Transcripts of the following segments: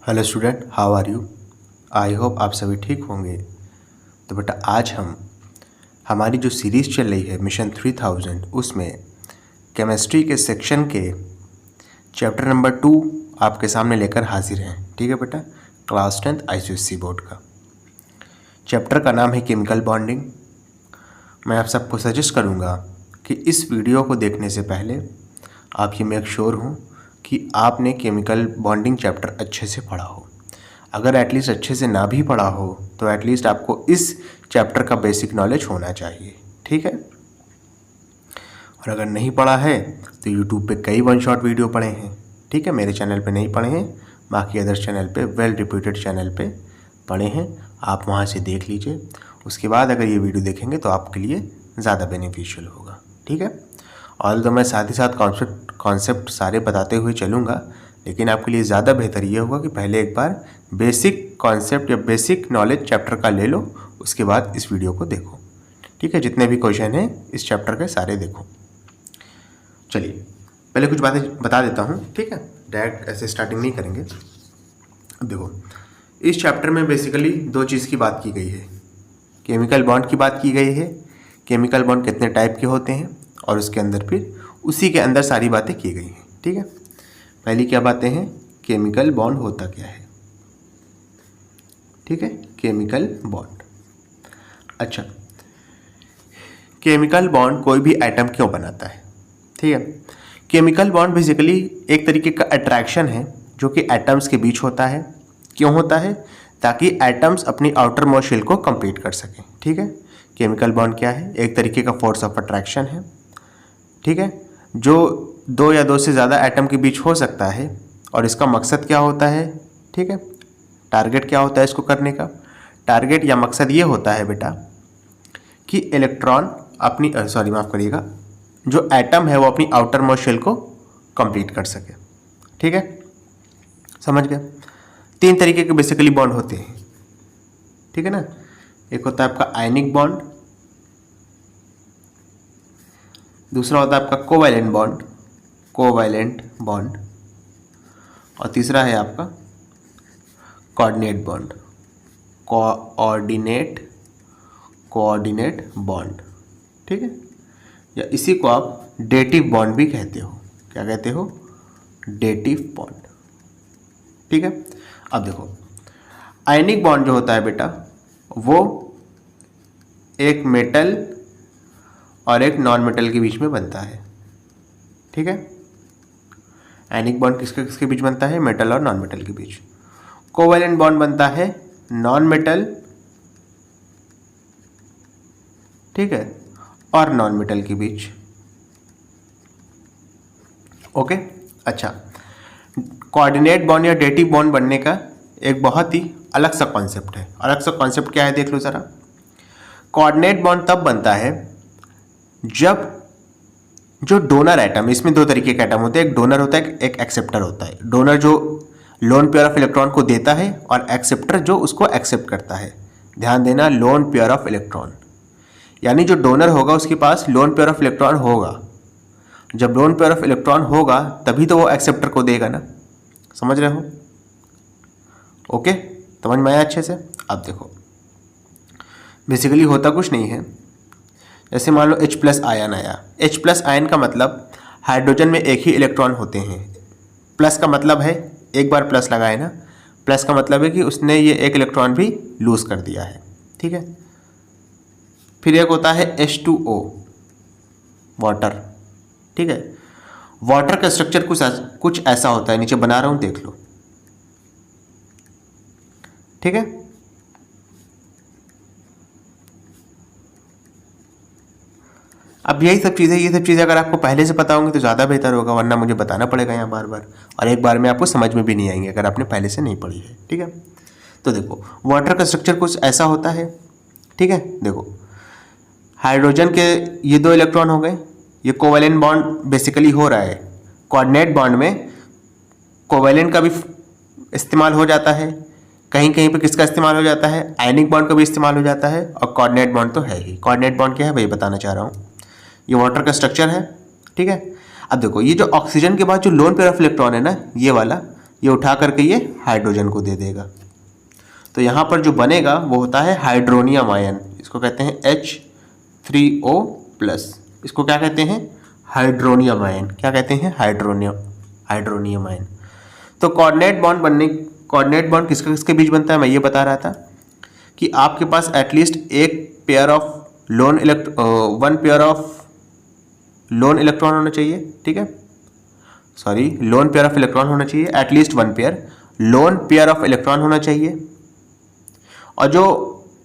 Hello student, how are you. I hope आप सभी ठीक होंगे। तो बेटा आज हम हमारी जो सीरीज़ चल रही है मिशन 3000 उसमें केमिस्ट्री के सेक्शन के चैप्टर नंबर 2 आपके सामने लेकर हाजिर हैं। ठीक है बेटा, क्लास 10th ICSE बोर्ड का चैप्टर का नाम है केमिकल बॉन्डिंग। मैं आप सबको सजेस्ट करूँगा कि इस वीडियो को देखने से पहले आप ये मेक श्योर हों कि आपने केमिकल बॉन्डिंग चैप्टर अच्छे से पढ़ा हो। अगर एटलीस्ट अच्छे से ना भी पढ़ा हो तो एटलीस्ट आपको इस चैप्टर का बेसिक नॉलेज होना चाहिए। ठीक है, और अगर नहीं पढ़ा है तो यूट्यूब पे कई वन शॉट वीडियो पढ़े हैं। ठीक है, मेरे चैनल पे नहीं पढ़े हैं, बाकी अदर चैनल पे वेल रिप्यूटेड चैनल पे पढ़े हैं, आप वहाँ से देख लीजिए। उसके बाद अगर ये वीडियो देखेंगे तो आपके लिए ज़्यादा बेनिफिशियल होगा। ठीक है, और तो मैं साथ ही साथ कॉन्सेप्ट सारे बताते हुए चलूँगा, लेकिन आपके लिए ज़्यादा बेहतर ये होगा कि पहले एक बार बेसिक कॉन्सेप्ट या बेसिक नॉलेज चैप्टर का ले लो, उसके बाद इस वीडियो को देखो। ठीक है, जितने भी क्वेश्चन हैं इस चैप्टर के सारे देखो। चलिए पहले कुछ बातें बता देता हूँ। ठीक है, डायरेक्ट ऐसे स्टार्टिंग नहीं करेंगे। देखो, इस चैप्टर में बेसिकली दो चीज़ की बात की गई है। केमिकल बॉन्ड की बात की गई है, केमिकल बॉन्ड कितने टाइप के होते हैं, और उसके अंदर फिर उसी के अंदर सारी बातें की गई हैं। ठीक है, पहली क्या बातें हैं, केमिकल बॉन्ड होता क्या है। ठीक है, केमिकल बॉन्ड। अच्छा, केमिकल बॉन्ड कोई भी एटम क्यों बनाता है। ठीक है, केमिकल बॉन्ड बेसिकली एक तरीके का अट्रैक्शन है जो कि एटम्स के बीच होता है। क्यों होता है, ताकि एटम्स अपनी आउटर मोस्ट शेल को कंप्लीट कर सकें। ठीक है, केमिकल बॉन्ड क्या है, एक तरीके का फोर्स ऑफ अट्रैक्शन है। ठीक है, जो दो या दो से ज़्यादा एटम के बीच हो सकता है, और इसका मकसद क्या होता है। ठीक है, टारगेट क्या होता है इसको करने का, टारगेट या मकसद ये होता है बेटा कि इलेक्ट्रॉन अपनी माफ़ करिएगा, जो एटम है वो अपनी आउटर मोस्ट शेल को कंप्लीट कर सके। ठीक है, समझ गए। तीन तरीके के बेसिकली बॉन्ड होते हैं। ठीक है ना, एक होता है आपका आयनिक बॉन्ड, दूसरा होता है आपका कोवैलेंट बॉन्ड, और तीसरा है आपका कोऑर्डिनेट बॉन्ड। ठीक है, या इसी को आप डेटिव बॉन्ड भी कहते हो। क्या कहते हो, डेटिव बॉन्ड। ठीक है, अब देखो, आयनिक बॉन्ड जो होता है बेटा वो एक मेटल और एक नॉन मेटल के बीच में बनता है। ठीक है, आयनिक बॉन्ड किसके किसके बीच बनता है, मेटल और नॉन मेटल के बीच। कोवैलेंट बॉन्ड बनता है नॉन मेटल, ठीक है, और नॉन मेटल के बीच। ओके, अच्छा, कोऑर्डिनेट बॉन्ड या डेटिव बॉन्ड बनने का एक बहुत ही अलग सा कॉन्सेप्ट है। अलग सा कॉन्सेप्ट क्या है, देख लो ज़रा। कोऑर्डिनेट बॉन्ड तब बनता है जब जो डोनर एटम, इसमें दो तरीके के एटम होते हैं, एक डोनर होता है, एक एक्सेप्टर होता है। डोनर जो लोन पेयर ऑफ इलेक्ट्रॉन को देता है, और एक्सेप्टर जो उसको एक्सेप्ट करता है। ध्यान देना, लोन पेयर ऑफ इलेक्ट्रॉन, यानी जो डोनर होगा उसके पास लोन पेयर ऑफ इलेक्ट्रॉन होगा। जब लोन पेयर ऑफ इलेक्ट्रॉन होगा तभी तो वो एक्सेप्टर को देगा ना, समझ रहे हो। ओके, समझ में आया अच्छे से। अब देखो, बेसिकली होता कुछ नहीं है। जैसे मान लो H+ आयन आया। H+ आयन का मतलब हाइड्रोजन में एक ही इलेक्ट्रॉन होते हैं। प्लस का मतलब है, एक बार प्लस लगाए ना, प्लस का मतलब है कि उसने ये एक इलेक्ट्रॉन भी लूज कर दिया है। ठीक है, फिर एक होता है H2O, वाटर। ठीक है, वाटर का स्ट्रक्चर कुछ ऐसा होता है, नीचे बना रहा हूं, देख लो। ठीक है, अब यही सब चीज़ें, ये सब चीज़ें अगर आपको पहले से पता होंगी तो ज़्यादा बेहतर होगा, वरना मुझे बताना पड़ेगा यहाँ बार बार, और एक बार में आपको समझ में भी नहीं आएंगे अगर आपने पहले से नहीं पढ़ी है। ठीक है, तो देखो, वाटर का स्ट्रक्चर कुछ ऐसा होता है। ठीक है, देखो, हाइड्रोजन के ये दो इलेक्ट्रॉन हो गए, ये कोवैलेंट बॉन्ड बेसिकली हो रहा है। कोऑर्डिनेट बॉन्ड में कोवैलेंट का भी इस्तेमाल हो जाता है, कहीं कहीं पे किसका इस्तेमाल हो जाता है, आयनिक बॉन्ड का भी इस्तेमाल हो जाता है, और कोऑर्डिनेट बॉन्ड तो है ही। कोऑर्डिनेट बॉन्ड क्या है भाई, बताना चाह रहा हूँ। ये वाटर का स्ट्रक्चर है। ठीक है, अब देखो, ये जो ऑक्सीजन के बाद जो लोन पेयर ऑफ इलेक्ट्रॉन है ना, ये वाला, ये उठा करके ये हाइड्रोजन को दे देगा। तो यहाँ पर जो बनेगा वो होता है हाइड्रोनियम आयन, इसको कहते हैं H3O+। इसको क्या कहते हैं? Hydronium ion. क्या कहते हैं? Hydronium ion. तो कोऑर्डिनेट बॉन्ड किसके किसके बीच बनता है? मैं ये बता रहा था कि आपके पास एटलीस्ट एक pair of one pair of lone electron होना चाहिए, ठीक है, sorry lone pair of electron होना चाहिए, at least one pair lone pair of electron होना चाहिए, और जो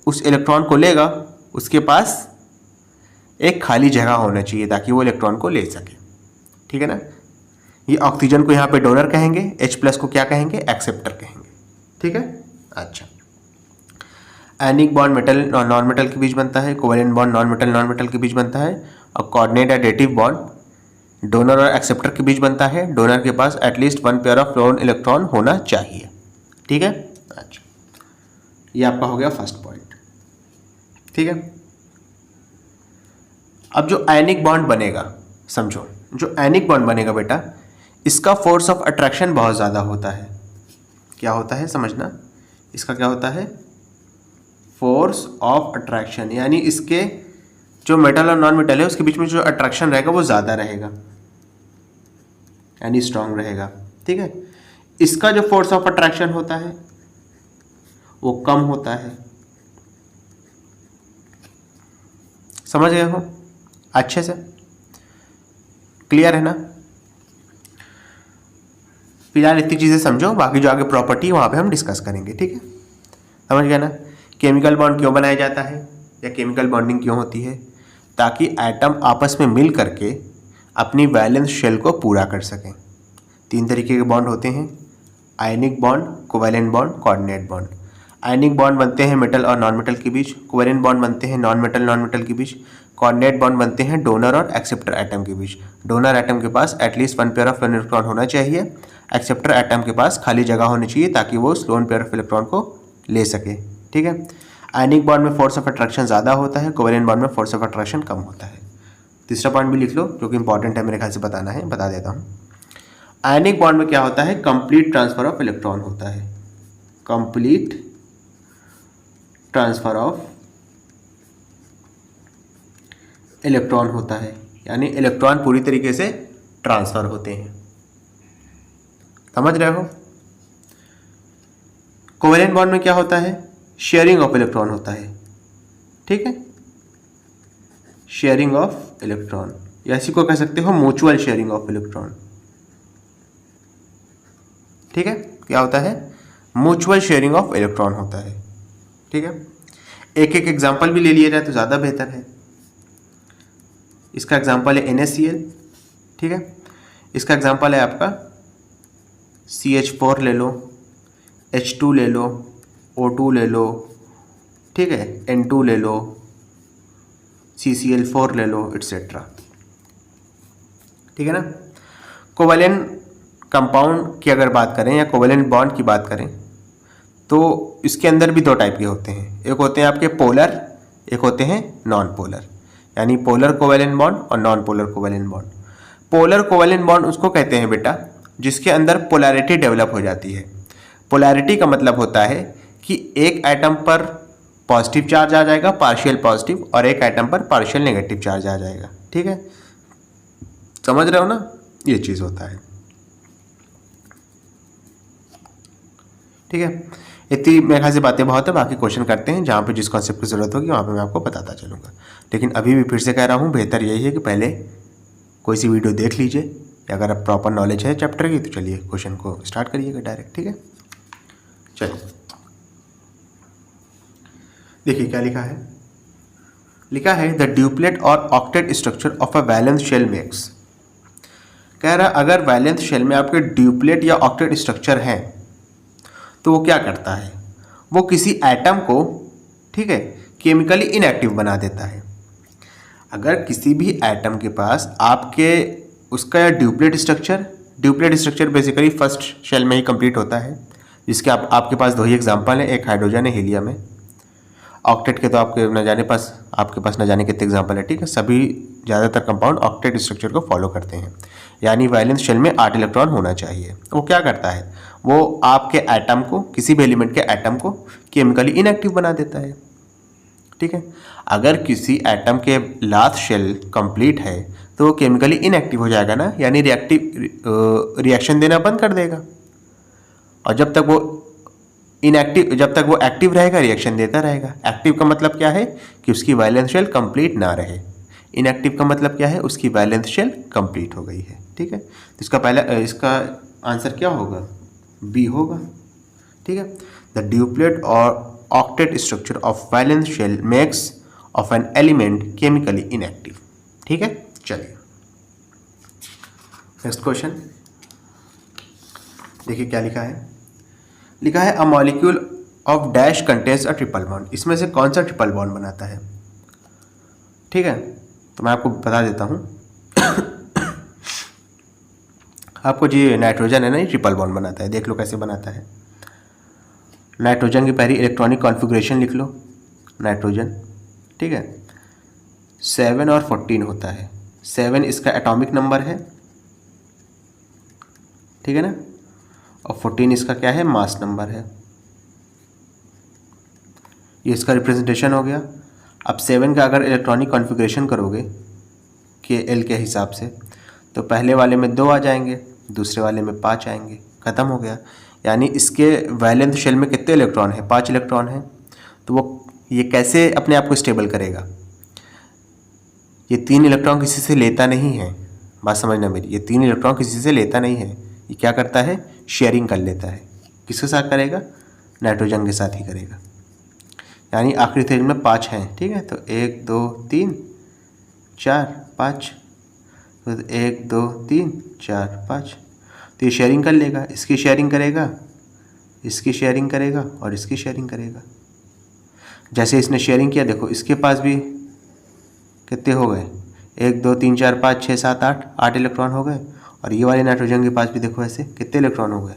उस इलेक्ट्रॉन को लेगा उसके पास एक खाली जगह होना चाहिए ताकि वो इलेक्ट्रॉन को ले सके, ठीक है ना। ये ऑक्सीजन को यहाँ पे डोनर कहेंगे, H+ को क्या कहेंगे? एक्सेप्टर कहेंगे, ठीक है। अच्छा, आयनिक बॉन्ड मेटल और नॉन मेटल के बीच बनता है, कोवेलेंट बॉन्ड नॉन मेटल के बीच बनता है, और कोऑर्डिनेट या डेटिव बॉन्ड डोनर और एक्सेप्टर के बीच बनता है। डोनर के पास at least one pair of lone electron होना चाहिए, ठीक है। अच्छा, ये आपका हो गया फर्स्ट पॉइंट, ठीक है। अब जो आयनिक बॉन्ड बनेगा, समझो, जो आयनिक बॉन्ड बनेगा बेटा, इसका फोर्स ऑफ अट्रैक्शन बहुत ज़्यादा होता है। क्या होता है समझना, इसका क्या होता है? फोर्स ऑफ अट्रैक्शन, यानी इसके जो मेटल और नॉन मेटल है उसके बीच में जो अट्रैक्शन रहेगा वो ज़्यादा रहेगा, यानी स्ट्रांग रहेगा, ठीक है। इसका जो फोर्स ऑफ अट्रैक्शन होता है वो कम होता है। समझ गए हो अच्छे से? क्लियर है ना? फिलहाल इतनी चीज़ें समझो, बाकी जो आगे प्रॉपर्टी वहाँ पे हम डिस्कस करेंगे, ठीक है। समझ गया ना? केमिकल बॉन्ड क्यों बनाया जाता है या केमिकल बॉन्डिंग क्यों होती है? ताकि एटम आपस में मिल करके अपनी वैलेंस शेल को पूरा कर सकें। 3 तरीके के बॉन्ड होते हैं, ionic bond, covalent bond, coordinate bond. Ionic bond बनते हैं मेटल और नॉन मेटल के बीच, कोवेलेंट बॉन्ड बनते हैं नॉन मेटल के बीच, कोऑर्डिनेट बॉन्ड बनते हैं डोनर और एक्सेप्टर एटम के बीच। डोनर एटम के पास at least one pair of lone electron होना चाहिए, एक्सेप्टर एटम के पास खाली जगह होनी चाहिए ताकि वो उस लोन पेयर ऑफ इलेक्ट्रॉन को ले सके, ठीक है। आयनिक बॉन्ड में फोर्स ऑफ अट्रैक्शन ज़्यादा होता है, कोवेलेंट बॉन्ड में फोर्स ऑफ अट्रैक्शन कम होता है। तीसरा पॉइंट भी लिख लो जो कि इंपॉर्टेंट है, मेरे ख्याल से बताना है, बता देता हूँ। आयनिक बॉन्ड में क्या होता है? कंप्लीट ट्रांसफर ऑफ इलेक्ट्रॉन होता है, कंप्लीट ट्रांसफर ऑफ इलेक्ट्रॉन होता है, यानी इलेक्ट्रॉन पूरी तरीके से ट्रांसफर होते हैं। समझ रहे हो? कोवेलेंट बॉन्ड में क्या होता है? शेयरिंग ऑफ इलेक्ट्रॉन होता है, ठीक है, शेयरिंग ऑफ इलेक्ट्रॉन, या इसी को कह सकते हो म्यूचुअल शेयरिंग ऑफ इलेक्ट्रॉन, ठीक है। क्या होता है? म्यूचुअल शेयरिंग ऑफ इलेक्ट्रॉन होता है, ठीक है। एक एक एग्जांपल भी ले लिया जाए तो ज़्यादा बेहतर है। इसका एग्जांपल है NaCl, ठीक है। इसका एग्जांपल है आपका CH4 ले लो, H2 ले लो, O2 ले लो, ठीक है, N2 ले लो, CCl4 ले लो, एटसेट्रा, ठीक है ना। कोवेलेंट कंपाउंड की अगर बात करें या कोवेलेंट बॉन्ड की बात करें तो इसके अंदर भी 2 टाइप के होते हैं, एक होते हैं आपके पोलर, एक होते हैं नॉन पोलर, यानी पोलर कोवेलेंट बॉन्ड और non polar covalent bond. Polar covalent bond उसको कहते हैं बेटा जिसके अंदर पोलैरिटी डेवलप हो जाती है। पोलैरिटी का मतलब होता है कि एक एटम पर पॉजिटिव चार्ज आ जाएगा, पार्शियल पॉजिटिव, और एक एटम पर पार्शियल नेगेटिव चार्ज आ जाएगा, ठीक है। समझ रहे हो ना? ये चीज़ होता है, ठीक है। इतनी मेरे ख्याल से बातें बहुत है, बाकी क्वेश्चन करते हैं, जहाँ पे जिस कॉन्सेप्ट की ज़रूरत होगी वहाँ पे मैं आपको बताता चलूँगा। लेकिन अभी भी फिर से कह रहा हूँ, बेहतर यही है कि पहले कोई सी वीडियो देख लीजिए, या अगर आप प्रॉपर नॉलेज है चैप्टर की तो चलिए क्वेश्चन को स्टार्ट करिएगा डायरेक्ट, ठीक है। चलिए देखिए क्या लिखा है। लिखा है द ड्यूप्लेट और octet structure of a valence shell makes. कह रहा अगर वैलेंस शेल में आपके ड्यूप्लेट या ऑक्टेट स्ट्रक्चर हैं तो वो क्या करता है? वो किसी एटम को, ठीक है, केमिकली इनएक्टिव बना देता है। अगर किसी भी एटम के पास आपके उसका duplet structure basically first shell में ही कंप्लीट होता है, जिसके आपके पास 2 ही एग्जांपल हैं, एक हाइड्रोजन है, हीलियम है। ऑक्टेट के तो आपके पास न जाने कितने एग्जांपल है, ठीक है। सभी ज़्यादातर कंपाउंड ऑक्टेट स्ट्रक्चर को फॉलो करते हैं, यानी वैलेंस शेल में 8 इलेक्ट्रॉन होना चाहिए। वो क्या करता है? वो आपके एटम को, किसी भी एलिमेंट के एटम को केमिकली इनएक्टिव बना देता है। ठीक है, अगर किसी एटम के लास्ट शेल कंप्लीट है तो वो केमिकली इनएक्टिव हो जाएगा ना, यानी रिएक्शन देना बंद कर देगा। और जब तक वो एक्टिव रहेगा रिएक्शन देता रहेगा। एक्टिव का मतलब क्या है कि उसकी वैलेंस शेल कंप्लीट ना रहे। इनएक्टिव का मतलब क्या है, उसकी वैलेंस शेल कंप्लीट हो गई है। ठीक है, तो इसका आंसर क्या होगा, बी होगा। ठीक है, द ड्यूप्लेट और octet structure of valence shell makes of an element chemically inactive. ठीक है, चलिए नेक्स्ट क्वेश्चन देखिए क्या लिखा है। लिखा है a molecule of dash contains a triple bond. इसमें से कौन सा ट्रिपल बॉन्ड बनाता है। ठीक है, तो मैं आपको बता देता हूँ। आपको जी नाइट्रोजन है ना, ये ट्रिपल बॉन्ड बनाता है। देख लो कैसे बनाता है। नाइट्रोजन की पहली इलेक्ट्रॉनिक कॉन्फ़िगरेशन लिख लो, नाइट्रोजन। ठीक है, 7 और 14 होता है। 7 इसका एटॉमिक नंबर है, ठीक है ना, और 14 इसका क्या है, मास नंबर है। ये इसका रिप्रेजेंटेशन हो गया। अब 7 का अगर इलेक्ट्रॉनिक कॉन्फ़िगरेशन करोगे के एल के हिसाब से, तो पहले वाले में 2 आ जाएंगे, दूसरे वाले में 5 आएंगे, ख़त्म हो गया। यानी इसके वैलेंस शेल में कितने इलेक्ट्रॉन है, 5 इलेक्ट्रॉन है। तो वो ये कैसे अपने आप को स्टेबल करेगा, ये 3 इलेक्ट्रॉन किसी से लेता नहीं है। बात समझना मेरी, ये 3 इलेक्ट्रॉन किसी से लेता नहीं है। ये क्या करता है, शेयरिंग कर लेता है। किसके साथ करेगा, नाइट्रोजन के साथ ही करेगा। यानी आखिरी स्टेज में 5 हैं। ठीक है, तो 1 2 3 4 5, तो 1 2 3 4 5, तो ये शेयरिंग कर लेगा। इसकी शेयरिंग करेगा, इसकी शेयरिंग करेगा और इसकी शेयरिंग करेगा। जैसे इसने शेयरिंग किया, देखो इसके पास भी कितने हो गए, 1 2 3 4 5 6 7 8 इलेक्ट्रॉन हो गए। और ये वाले नाइट्रोजन के पास भी देखो ऐसे कितने इलेक्ट्रॉन हो गए,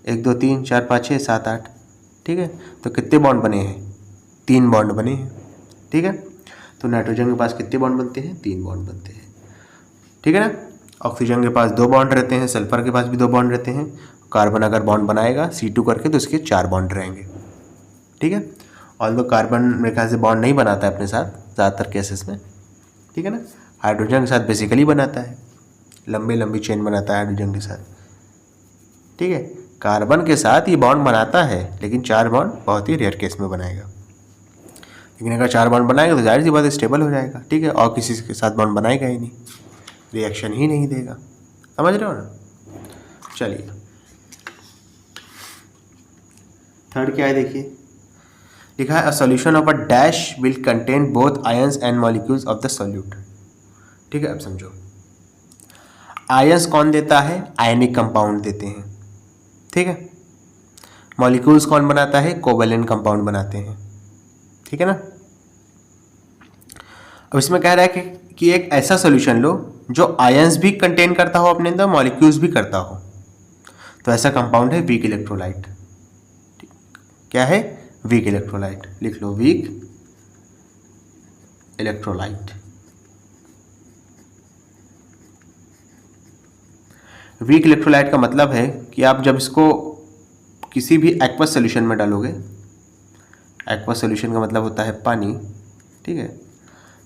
1 2 3 4 5 6 7 8। ठीक है, तो कितने बॉन्ड बने हैं, 3 बॉन्ड बने हैं। ठीक है, तो नाइट्रोजन के पास कितने बॉन्ड बनते हैं, 3 बॉन्ड बनते हैं। ठीक है ना, ऑक्सीजन के पास 2 बॉन्ड रहते हैं, सल्फर के पास भी 2 बॉन्ड रहते हैं। कार्बन अगर बॉन्ड बनाएगा C2 करके तो उसके 4 बॉन्ड रहेंगे। ठीक है, ऑल्दो कार्बन मेरे ख्याल से बॉन्ड नहीं बनाता है अपने साथ ज़्यादातर केसेस में। ठीक है ना, हाइड्रोजन के साथ बेसिकली बनाता है, लंबी लंबी चेन बनाता है हाइड्रोजन के साथ। ठीक है, कार्बन के साथ ये बॉन्ड बनाता है, लेकिन 4 बॉन्ड बहुत ही रेयर केस में बनाएगा। लेकिन अगर 4 बॉन्ड बनाएगा तो जाहिर सी बात स्टेबल हो जाएगा। ठीक है, और किसी के साथ बॉन्ड बनाएगा ही नहीं, रिएक्शन ही नहीं देगा। समझ रहे हो ना। चलिए थर्ड क्या है देखिए, लिखा है a solution of a dash will contain both ions and molecules of the solute. ठीक है, अब समझो, आयंस कौन देता है, आयनिक कंपाउंड देते हैं। ठीक है, मॉलिक्यूल्स कौन बनाता है, कोवैलेंट कंपाउंड बनाते हैं। ठीक है ना। अब इसमें कह रहा है कि एक ऐसा सॉल्यूशन लो जो आयंस भी कंटेन करता हो अपने अंदर, मॉलिक्यूल्स भी करता हो। तो ऐसा कंपाउंड है वीक इलेक्ट्रोलाइट। क्या है, वीक इलेक्ट्रोलाइट। लिख लो, वीक इलेक्ट्रोलाइट। वीक इलेक्ट्रोलाइट का मतलब है कि आप जब इसको किसी भी एक्वस सॉल्यूशन में डालोगे, एक्वस सॉल्यूशन का मतलब होता है पानी। ठीक है,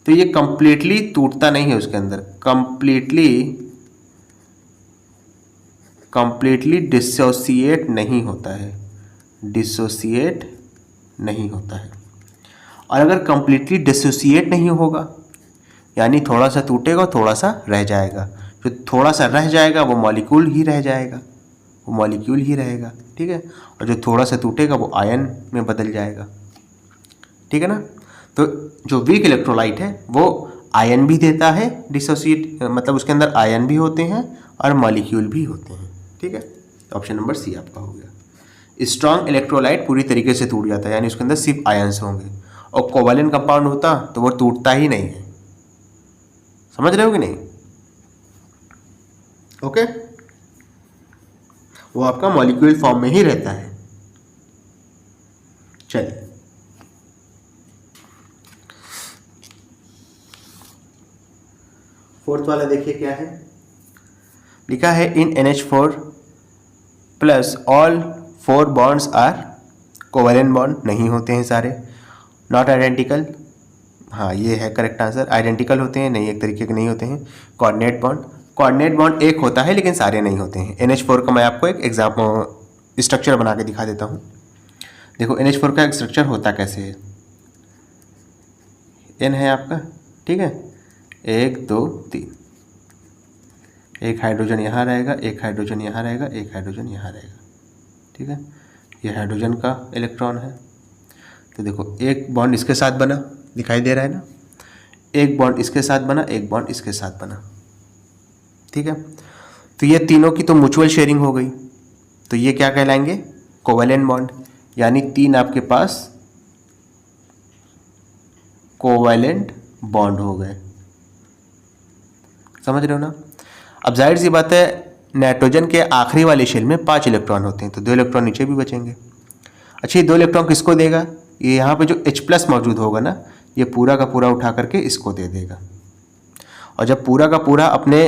तो ये कंप्लीटली टूटता नहीं है उसके अंदर, कंप्लीटली डिसोसिएट नहीं होता है, डिसोसिएट नहीं होता है। और अगर कंप्लीटली डिसोसिएट नहीं होगा, यानी थोड़ा सा टूटेगा, थोड़ा सा रह जाएगा, जो थोड़ा सा रह जाएगा वो मॉलिक्यूल ही रह जाएगा, वो मॉलिक्यूल ही रहेगा। ठीक है, और जो थोड़ा सा टूटेगा वो आयन में बदल जाएगा। ठीक है ना, तो जो वीक इलेक्ट्रोलाइट है वो आयन भी देता है, डिसोसिएट मतलब उसके अंदर आयन भी होते हैं और मॉलिक्यूल भी होते हैं। ठीक है, ऑप्शन नंबर सी आपका हो गया। स्ट्रॉन्ग इलेक्ट्रोलाइट पूरी तरीके से टूट जाता है, यानी उसके अंदर सिर्फ आयंस होंगे। और कोवैलेंट कंपाउंड होता तो वो टूटता ही नहीं है। समझ रहे हो कि नहीं। ओके, वो आपका मॉलिक्यूल फॉर्म में ही रहता है। चलिए फोर्थ वाला देखिए क्या है। लिखा है in NH4 plus all 4 bonds are covalent bond, नहीं होते हैं सारे। नॉट आइडेंटिकल, हाँ ये है करेक्ट आंसर। आइडेंटिकल होते हैं, नहीं एक तरीके के नहीं होते हैं। कोऑर्डिनेट बॉन्ड, कोऑर्डिनेट बॉन्ड एक होता है लेकिन सारे नहीं होते हैं। NH4 का मैं आपको एक एग्जाम्पल स्ट्रक्चर बना के दिखा देता हूँ। देखो NH4 का एक स्ट्रक्चर होता कैसे है। N है आपका, ठीक है, 1 2 3, एक हाइड्रोजन यहाँ रहेगा, एक हाइड्रोजन यहाँ रहेगा, एक हाइड्रोजन यहाँ रहेगा, ठीक है। ये हाइड्रोजन का इलेक्ट्रॉन है। तो देखो एक बॉन्ड इसके साथ बना, दिखाई दे रहा है ना, एक बॉन्ड इसके साथ बना, एक बॉन्ड इसके साथ बना, ठीक है। तो ये तीनों की तो म्यूचुअल शेयरिंग हो गई, तो ये क्या कहलाएंगे, कोवेलेंट बॉन्ड, यानी 3 आपके पास कोवेलेंट बॉन्ड हो गए। समझ रहे हो ना। अब जाहिर सी बात है नाइट्रोजन के आखिरी वाले शेल में 5 इलेक्ट्रॉन होते हैं, तो 2 इलेक्ट्रॉन नीचे भी बचेंगे। अच्छा, ये 2 इलेक्ट्रॉन किसको देगा, ये यहाँ पे जो H+ मौजूद होगा ना, ये पूरा का पूरा उठा करके इसको दे देगा। और जब पूरा का पूरा अपने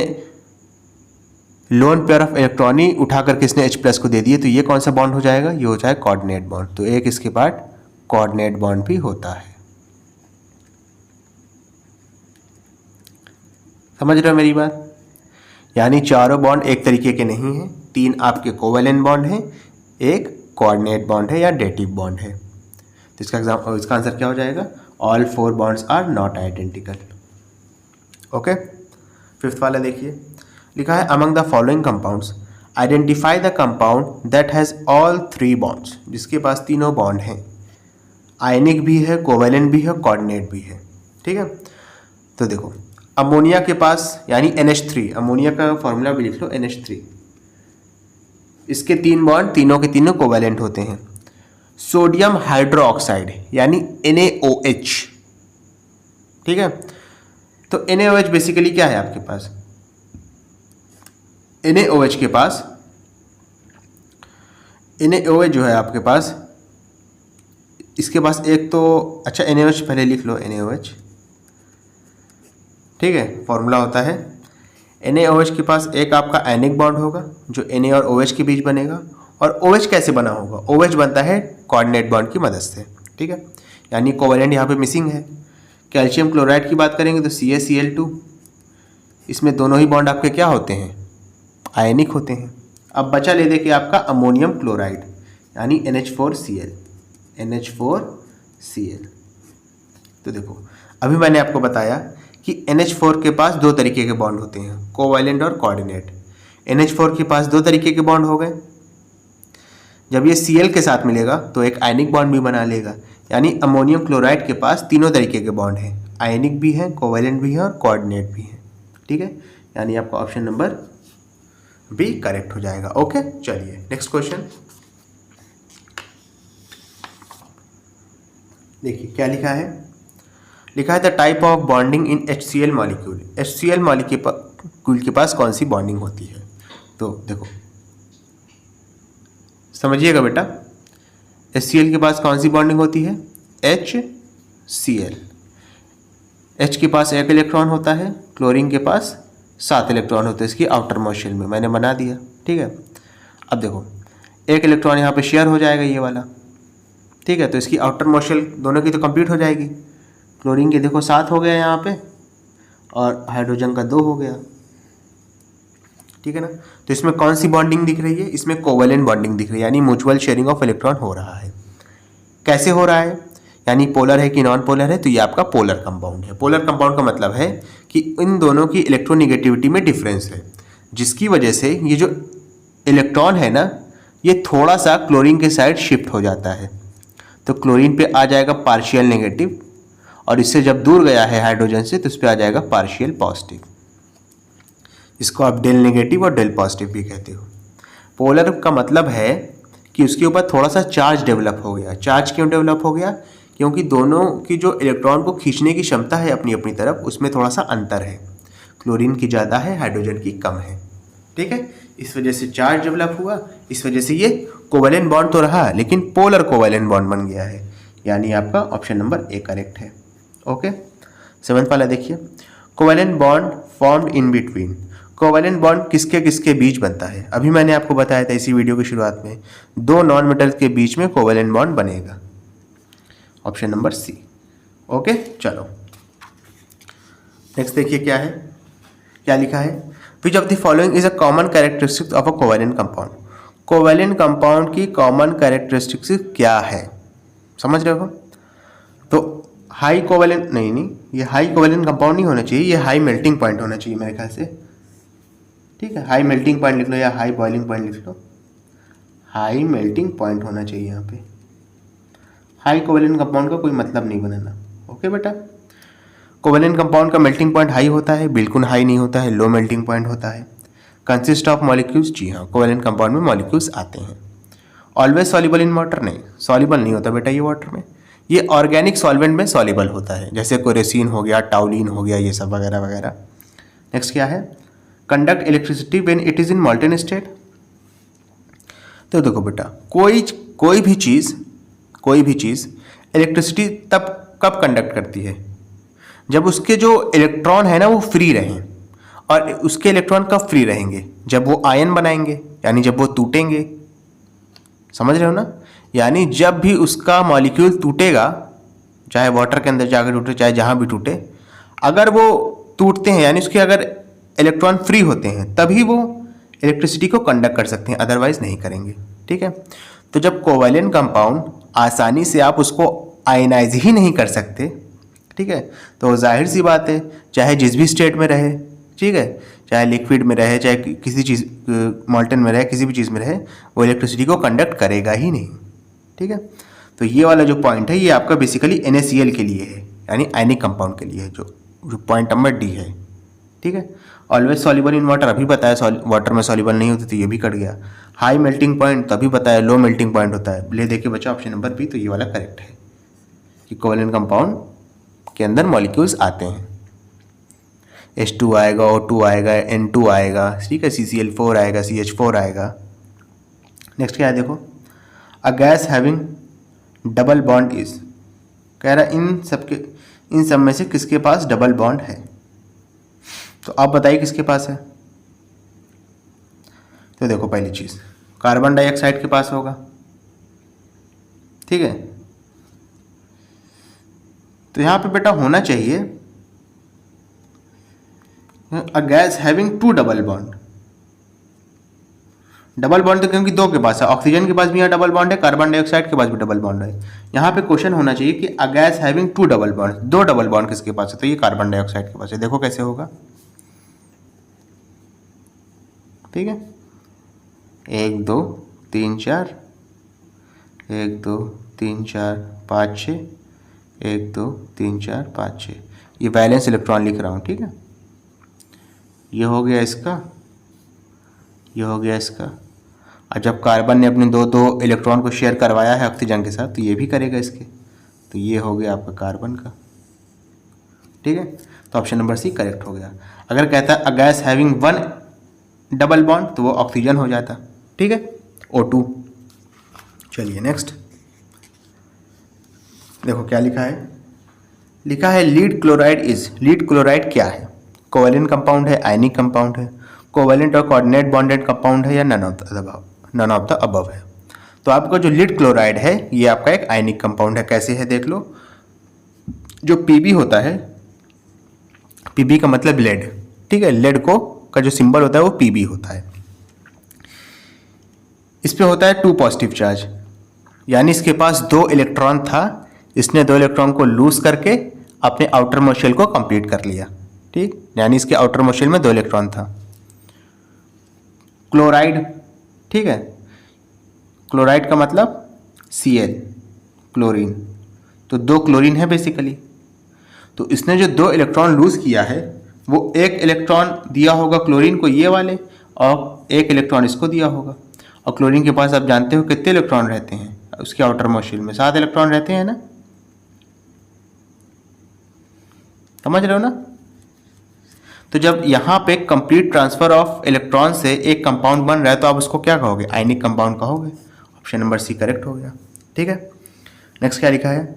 लोन पेयर ऑफ इलेक्ट्रॉन ही उठा करके इसने H+ को दे दिए, तो ये कौन सा बॉन्ड हो जाएगा, ये हो जाएगा कोऑर्डिनेट बॉन्ड। तो एक इसके बाद कोऑर्डिनेट बॉन्ड भी होता है। समझ रहे हो मेरी बात। यानी चारों बॉन्ड एक तरीके के नहीं हैं, 3 आपके कोवेलेंट बॉन्ड हैं, एक कोऑर्डिनेट बॉन्ड है या डेटिव बॉन्ड है। तो इसका आंसर क्या हो जाएगा, all 4 bonds are not identical. Okay, 5th वाला देखिए, लिखा है among the following compounds identify the compound that has all 3 bonds, जिसके पास तीनों बॉन्ड हैं, आयनिक भी है, कोवेलेंट भी है, कोऑर्डिनेट भी है, ठीक है। तो देखो अमोनिया के पास यानी NH3, अमोनिया का फॉर्मूला भी लिख लो NH3, इसके 3 बॉन्ड तीनों के तीनों कोवेलेंट होते हैं। सोडियम हाइड्रोक्साइड यानी NaOH, ठीक है। तो NaOH बेसिकली क्या है आपके पास, NaOH के पास, NaOH जो है आपके पास, इसके पास एक तो अच्छा NaOH पहले लिख लो, NaOH, ठीक है, फॉर्मूला होता है NaOH के पास एक आपका आयनिक बॉन्ड होगा जो Na और OH के बीच बनेगा। और OH कैसे बना होगा, OH बनता है कोऑर्डिनेट बॉन्ड की मदद से, ठीक है, यानी कोवेलेंट यहाँ पे मिसिंग है। कैल्शियम क्लोराइड की बात करेंगे तो CaCl2, इसमें दोनों ही बॉन्ड आपके क्या होते हैं, आयनिक होते हैं। अब बचा ले देखिए आपका अमोनियम क्लोराइड यानी NH4Cl, NH4Cl। तो देखो अभी मैंने आपको बताया कि NH4 के पास 2 तरीके के बॉन्ड होते हैं, कोवेलेंट और कोऑर्डिनेट। NH4 के पास 2 तरीके के बॉन्ड हो गए, जब ये Cl के साथ मिलेगा तो एक आयनिक बॉन्ड भी बना लेगा, यानी अमोनियम क्लोराइड के पास तीनों तरीके के बॉन्ड हैं, आयनिक भी है, कोवेलेंट भी है और कोऑर्डिनेट भी है, ठीक है। यानी आपका ऑप्शन नंबर बी करेक्ट हो जाएगा। ओके, चलिए नेक्स्ट क्वेश्चन देखिए क्या लिखा है। लिखा है the type of bonding in HCl molecule, HCl molecule के पास कौन सी बॉन्डिंग होती है। तो देखो समझिएगा बेटा, HCl के पास कौन सी बॉन्डिंग होती है, HCl, H के पास 1 इलेक्ट्रॉन होता है, क्लोरीन के पास 7 इलेक्ट्रॉन होते हैं इसकी आउटर मोस्ट शेल में, मैंने बना दिया, ठीक है। अब देखो 1 इलेक्ट्रॉन यहाँ पे शेयर हो जाएगा ये वाला, ठीक है, तो इसकी आउटर मोस्ट शेल दोनों की तो कंप्लीट हो जाएगी। क्लोरीन के देखो 7 हो गया यहाँ पे और हाइड्रोजन का 2 हो गया, ठीक है ना। तो इसमें कौन सी बॉन्डिंग दिख रही है, इसमें कोवेलेंट बॉन्डिंग दिख रही है, यानी म्यूचुअल शेयरिंग ऑफ इलेक्ट्रॉन हो रहा है। कैसे हो रहा है, यानी पोलर है कि नॉन पोलर है, तो ये आपका पोलर कंपाउंड है। पोलर कंपाउंड का मतलब है कि इन दोनों की इलेक्ट्रोनेगेटिविटी में डिफरेंस है, जिसकी वजह से ये जो इलेक्ट्रॉन है ना, ये थोड़ा सा क्लोरीन के साइड शिफ्ट हो जाता है, तो क्लोरीन पे आ जाएगा पार्शियल नेगेटिव, और इससे जब दूर गया है हाइड्रोजन से तो इस पर आ जाएगा पार्शियल पॉजिटिव। इसको आप डेल नेगेटिव और डेल पॉजिटिव भी कहते हो। पोलर का मतलब है कि उसके ऊपर थोड़ा सा चार्ज डेवलप हो गया। चार्ज क्यों डेवलप हो गया, क्योंकि दोनों की जो इलेक्ट्रॉन को खींचने की क्षमता है अपनी अपनी तरफ, उसमें थोड़ा सा अंतर है, क्लोरीन की ज़्यादा है, हाइड्रोजन की कम है, ठीक है। इस वजह से चार्ज डेवलप हुआ, इस वजह से ये कोवेलेंट बॉन्ड तो रहा लेकिन पोलर कोवेलेंट बॉन्ड बन गया है, यानी आपका ऑप्शन नंबर ए करेक्ट है। ओके, 7th वाला देखिए, covalent bond formed in between, covalent bond किसके किसके बीच बनता है? अभी मैंने आपको बताया था इसी वीडियो की शुरुआत में, दो नॉन मेटल्स के बीच में कोवेलेंट बॉन्ड बनेगा। Option number C. ओके, चलो नेक्स्ट देखिए क्या है, क्या लिखा है। Which of the following is a common characteristics of a covalent compound? Covalent compound की कॉमन कैरेक्टरिस्टिक्स क्या है? समझ रहे हो? तो हाई कोवेलेंट नहीं, ये हाई कोवेलेंट कंपाउंड नहीं होना चाहिए, ये हाई मेल्टिंग पॉइंट होना चाहिए मेरे ख्याल से। ठीक है, हाई मेल्टिंग पॉइंट लिख लो या हाई बॉइलिंग पॉइंट लिख लो। हाई मेल्टिंग पॉइंट होना चाहिए यहाँ पे। हाई कोवेलेंट कंपाउंड का कोई मतलब नहीं बनाना। ओके बेटा, कोवेलेंट कंपाउंड का मेल्टिंग पॉइंट हाई होता है, बिल्कुल हाई नहीं होता है, लो मेल्टिंग पॉइंट होता है। कंसिस्ट ऑफ मॉलिक्यूल्स, जी हाँ, कोवेलेंट कंपाउंड में मॉलिक्यूल्स आते हैं। ऑलवेज सॉल्युबल इन वाटर, नहीं, सॉल्युबल नहीं होता बेटा ये वाटर में, ये ऑर्गेनिक सॉल्वेंट में सॉल्युबल होता है, जैसे कोरेसिन हो गया, टाउलिन हो गया, ये सब वगैरह वगैरह। नेक्स्ट क्या है, conduct electricity when it is in molten state. तो देखो बेटा, कोई भी चीज़ इलेक्ट्रिसिटी तब कब कंडक्ट करती है? जब उसके जो इलेक्ट्रॉन है ना वो फ्री रहें। और उसके इलेक्ट्रॉन कब फ्री रहेंगे? जब वो आयन बनाएंगे, यानी जब वो टूटेंगे। समझ रहे हो ना? यानी जब भी उसका मॉलिक्यूल टूटेगा, चाहे वाटर के अंदर जाकर टूटे चाहे जहाँ भी टूटे, अगर वो टूटते हैं यानी उसके अगर इलेक्ट्रॉन फ्री होते हैं तभी वो इलेक्ट्रिसिटी को कंडक्ट कर सकते हैं, अदरवाइज नहीं करेंगे। ठीक है, तो जब कोवेलेंट कंपाउंड आसानी से आप उसको आयनाइज ही नहीं कर सकते, ठीक है, तो जाहिर सी बात है चाहे जिस भी स्टेट में रहे, ठीक है, चाहे लिक्विड में रहे चाहे किसी चीज़ मॉल्टन में रहे, किसी भी चीज़ में रहे, वो इलेक्ट्रिसिटी को कंडक्ट करेगा ही नहीं। ठीक है, तो ये वाला जो पॉइंट है ये आपका बेसिकली NaCl के लिए है, यानी आयनिक कंपाउंड के लिए है, जो पॉइंट नंबर डी है। ठीक है, ऑलवेज सॉल्युबल इन वाटर, अभी बताया वाटर में सॉल्युबल नहीं होती तो ये भी कट गया। हाई मेल्टिंग पॉइंट तभी बताया, लो मेल्टिंग पॉइंट होता है। ले देखिए बच्चा ऑप्शन नंबर बी, तो ये वाला करेक्ट है कि कोवेलेंट कंपाउंड के अंदर मॉलिक्यूल्स आते हैं। H2 आएगा, O2 आएगा, N2 आएगा, ठीक है, CCl4 आएगा, CH4 आएगा। नेक्स्ट क्या है देखो, अ gas having double bond is, कह रहा इन सब में से किसके पास डबल बॉन्ड है? तो आप बताइए किसके पास है? तो देखो पहली चीज कार्बन डाइऑक्साइड के पास होगा। ठीक है, तो यहां पे बेटा होना चाहिए a gas having two double bond. Double bond तो क्योंकि दो के पास है, ऑक्सीजन के पास भी यहाँ डबल बॉन्ड है, कार्बन डाइऑक्साइड के पास भी डबल बॉन्ड है। यहाँ पे क्वेश्चन होना चाहिए कि a gas having two double bond, दो डबल बॉन्ड किसके पास है? तो ये कार्बन डाइऑक्साइड के पास है। देखो कैसे होगा। ठीक है, 1 2 3 4, 1 2 3 4 5 6, 1 2 3 4 5 6, ये वैलेंस इलेक्ट्रॉन लिख रहा हूँ। ठीक है, ये हो गया इसका, ये हो गया इसका। और जब कार्बन ने अपने दो इलेक्ट्रॉन को शेयर करवाया है ऑक्सीजन के साथ, तो ये भी करेगा इसके, तो ये हो गया आपका कार्बन का। ठीक है, तो ऑप्शन नंबर सी करेक्ट हो गया। अगर कहता है अ gas having one double bond तो वो ऑक्सीजन हो जाता। ठीक है, O2। चलिए नेक्स्ट देखो क्या लिखा है। लिखा है lead chloride is, lead chloride क्या है? कोवेलेंट कंपाउंड है, आयनिक कंपाउंड है, कोवेलेंट और कोऑर्डिनेट बॉन्डेड कंपाउंड है, या नन ऑफ द अबव है? तो आपका जो लीड क्लोराइड है ये आपका एक आयनिक कंपाउंड है। कैसे है देख लो, जो Pb होता है, Pb का मतलब लेड, ठीक है, लेड को का जो सिंबल होता है वो Pb होता है। इस पे होता है 2 पॉजिटिव चार्ज, यानी इसके पास 2 इलेक्ट्रॉन था, इसने 2 इलेक्ट्रॉन को लूज करके अपने आउटर मोस्ट शेल को कंप्लीट कर लिया। ठीक, यानी इसके आउटर मोस्ट शेल में 2 इलेक्ट्रॉन था। क्लोराइड, ठीक है, क्लोराइड का मतलब Cl, क्लोरीन, तो 2 क्लोरीन है बेसिकली। तो इसने जो 2 इलेक्ट्रॉन लूज किया है वो 1 इलेक्ट्रॉन दिया होगा क्लोरीन को ये वाले, और 1 इलेक्ट्रॉन इसको दिया होगा। और क्लोरीन के पास आप जानते हो कितने इलेक्ट्रॉन रहते हैं उसके आउटर मोस्ट शेल में? 7 इलेक्ट्रॉन रहते हैं ना, समझ रहे हो ना? तो जब यहाँ पे कंप्लीट ट्रांसफर ऑफ इलेक्ट्रॉन से एक कंपाउंड बन रहा है तो आप उसको क्या कहोगे? आयनिक कंपाउंड कहोगे। ऑप्शन नंबर सी करेक्ट हो गया। ठीक है, नेक्स्ट क्या लिखा है?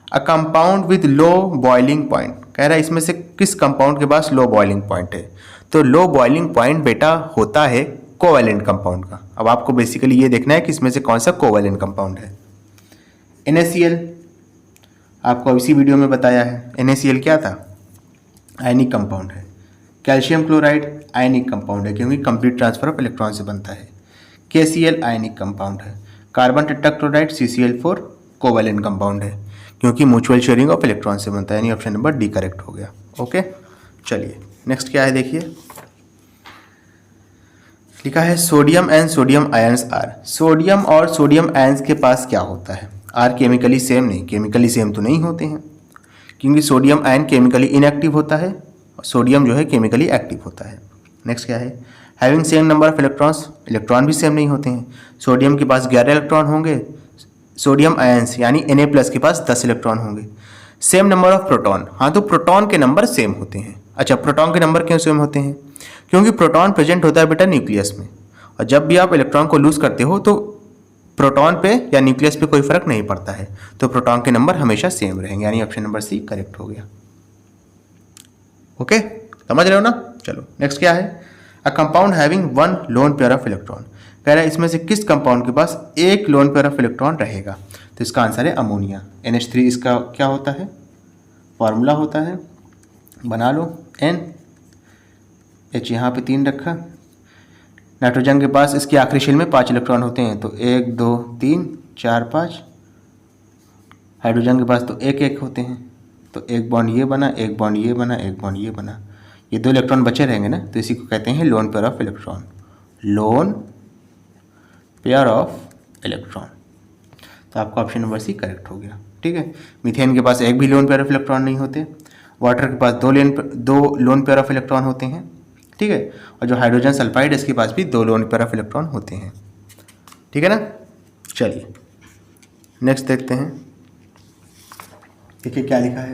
A compound with low boiling point, कह रहा है इसमें से किस कंपाउंड के पास लो बॉइलिंग पॉइंट है? तो लो बॉइलिंग पॉइंट बेटा होता है कोवैलेंट कंपाउंड का। अब आपको बेसिकली ये देखना है कि इसमें से कौन सा कोवैलेंट कंपाउंड है। NaCl आपको इसी वीडियो में बताया है। NaCl क्या था? आयनिक कंपाउंड है। कैल्शियम क्लोराइड आयनिक कंपाउंड है क्योंकि कंप्लीट ट्रांसफर ऑफ इलेक्ट्रॉन से बनता है। KCl आयनिक कंपाउंड है। Carbon tetrachloride CCl4 covalent compound है क्योंकि म्यूचुअल शेयरिंग ऑफ इलेक्ट्रॉन से बनता है, यानी ऑप्शन नंबर डी करेक्ट हो गया। ओके, चलिए नेक्स्ट क्या है देखिए, लिखा है sodium and sodium ions are. Sodium और सोडियम आयंस के पास क्या होता है? आर केमिकली सेम नहीं, केमिकली सेम तो नहीं होते हैं क्योंकि सोडियम आयन केमिकली इनएक्टिव होता है और सोडियम जो है केमिकली एक्टिव होता है। नेक्स्ट क्या है, having same number of electrons, electron भी सेम नहीं होते हैं। सोडियम के पास 11 इलेक्ट्रॉन होंगे, सोडियम आयंस यानी Na+ के पास 10 इलेक्ट्रॉन होंगे। सेम नंबर ऑफ प्रोटॉन, हाँ तो प्रोटॉन के नंबर सेम होते हैं। अच्छा, प्रोटॉन के नंबर क्यों सेम होते हैं? क्योंकि प्रोटॉन प्रेजेंट होता है बेटा न्यूक्लियस में, और जब भी आप इलेक्ट्रॉन को लूज करते हो तो प्रोटॉन पे या न्यूक्लियस पे कोई फर्क नहीं पड़ता है, तो प्रोटॉन के नंबर हमेशा सेम रहेंगे, यानी ऑप्शन नंबर सी करेक्ट हो गया। ओके, समझ रहे हो ना? चलो नेक्स्ट क्या है, a compound having 1 lone pair of electron. कह रहा है इसमें से किस कंपाउंड के पास 1 लोन पेयर ऑफ इलेक्ट्रॉन रहेगा? तो इसका आंसर है अमोनिया। NH3 इसका क्या होता है? फॉर्मूला होता है, बना लो, NH यहाँ पे 3 रखा। नाइट्रोजन के पास इसकी आखिरी शेल में 5 इलेक्ट्रॉन होते हैं, तो 1 2 3 4 5। हाइड्रोजन के पास तो 1 होते हैं, तो एक बॉन्ड ये बना, एक बॉन्ड ये बना, एक बॉन्ड ये बना, ये 2 इलेक्ट्रॉन बचे रहेंगे ना, तो इसी को कहते हैं lone pair of electron. Lone pair of electron, तो आपका ऑप्शन नंबर सी करेक्ट हो गया। ठीक है, मीथेन के पास एक भी लोन पेयर ऑफ इलेक्ट्रॉन नहीं होते। वाटर के पास 2 लोन पेयर ऑफ इलेक्ट्रॉन होते हैं। ठीक है, और जो हाइड्रोजन सल्फाइड इसके पास भी 2 लोन पेयर ऑफ इलेक्ट्रॉन होते हैं। ठीक है ना? चलिए नेक्स्ट देखते हैं, देखिए क्या लिखा है।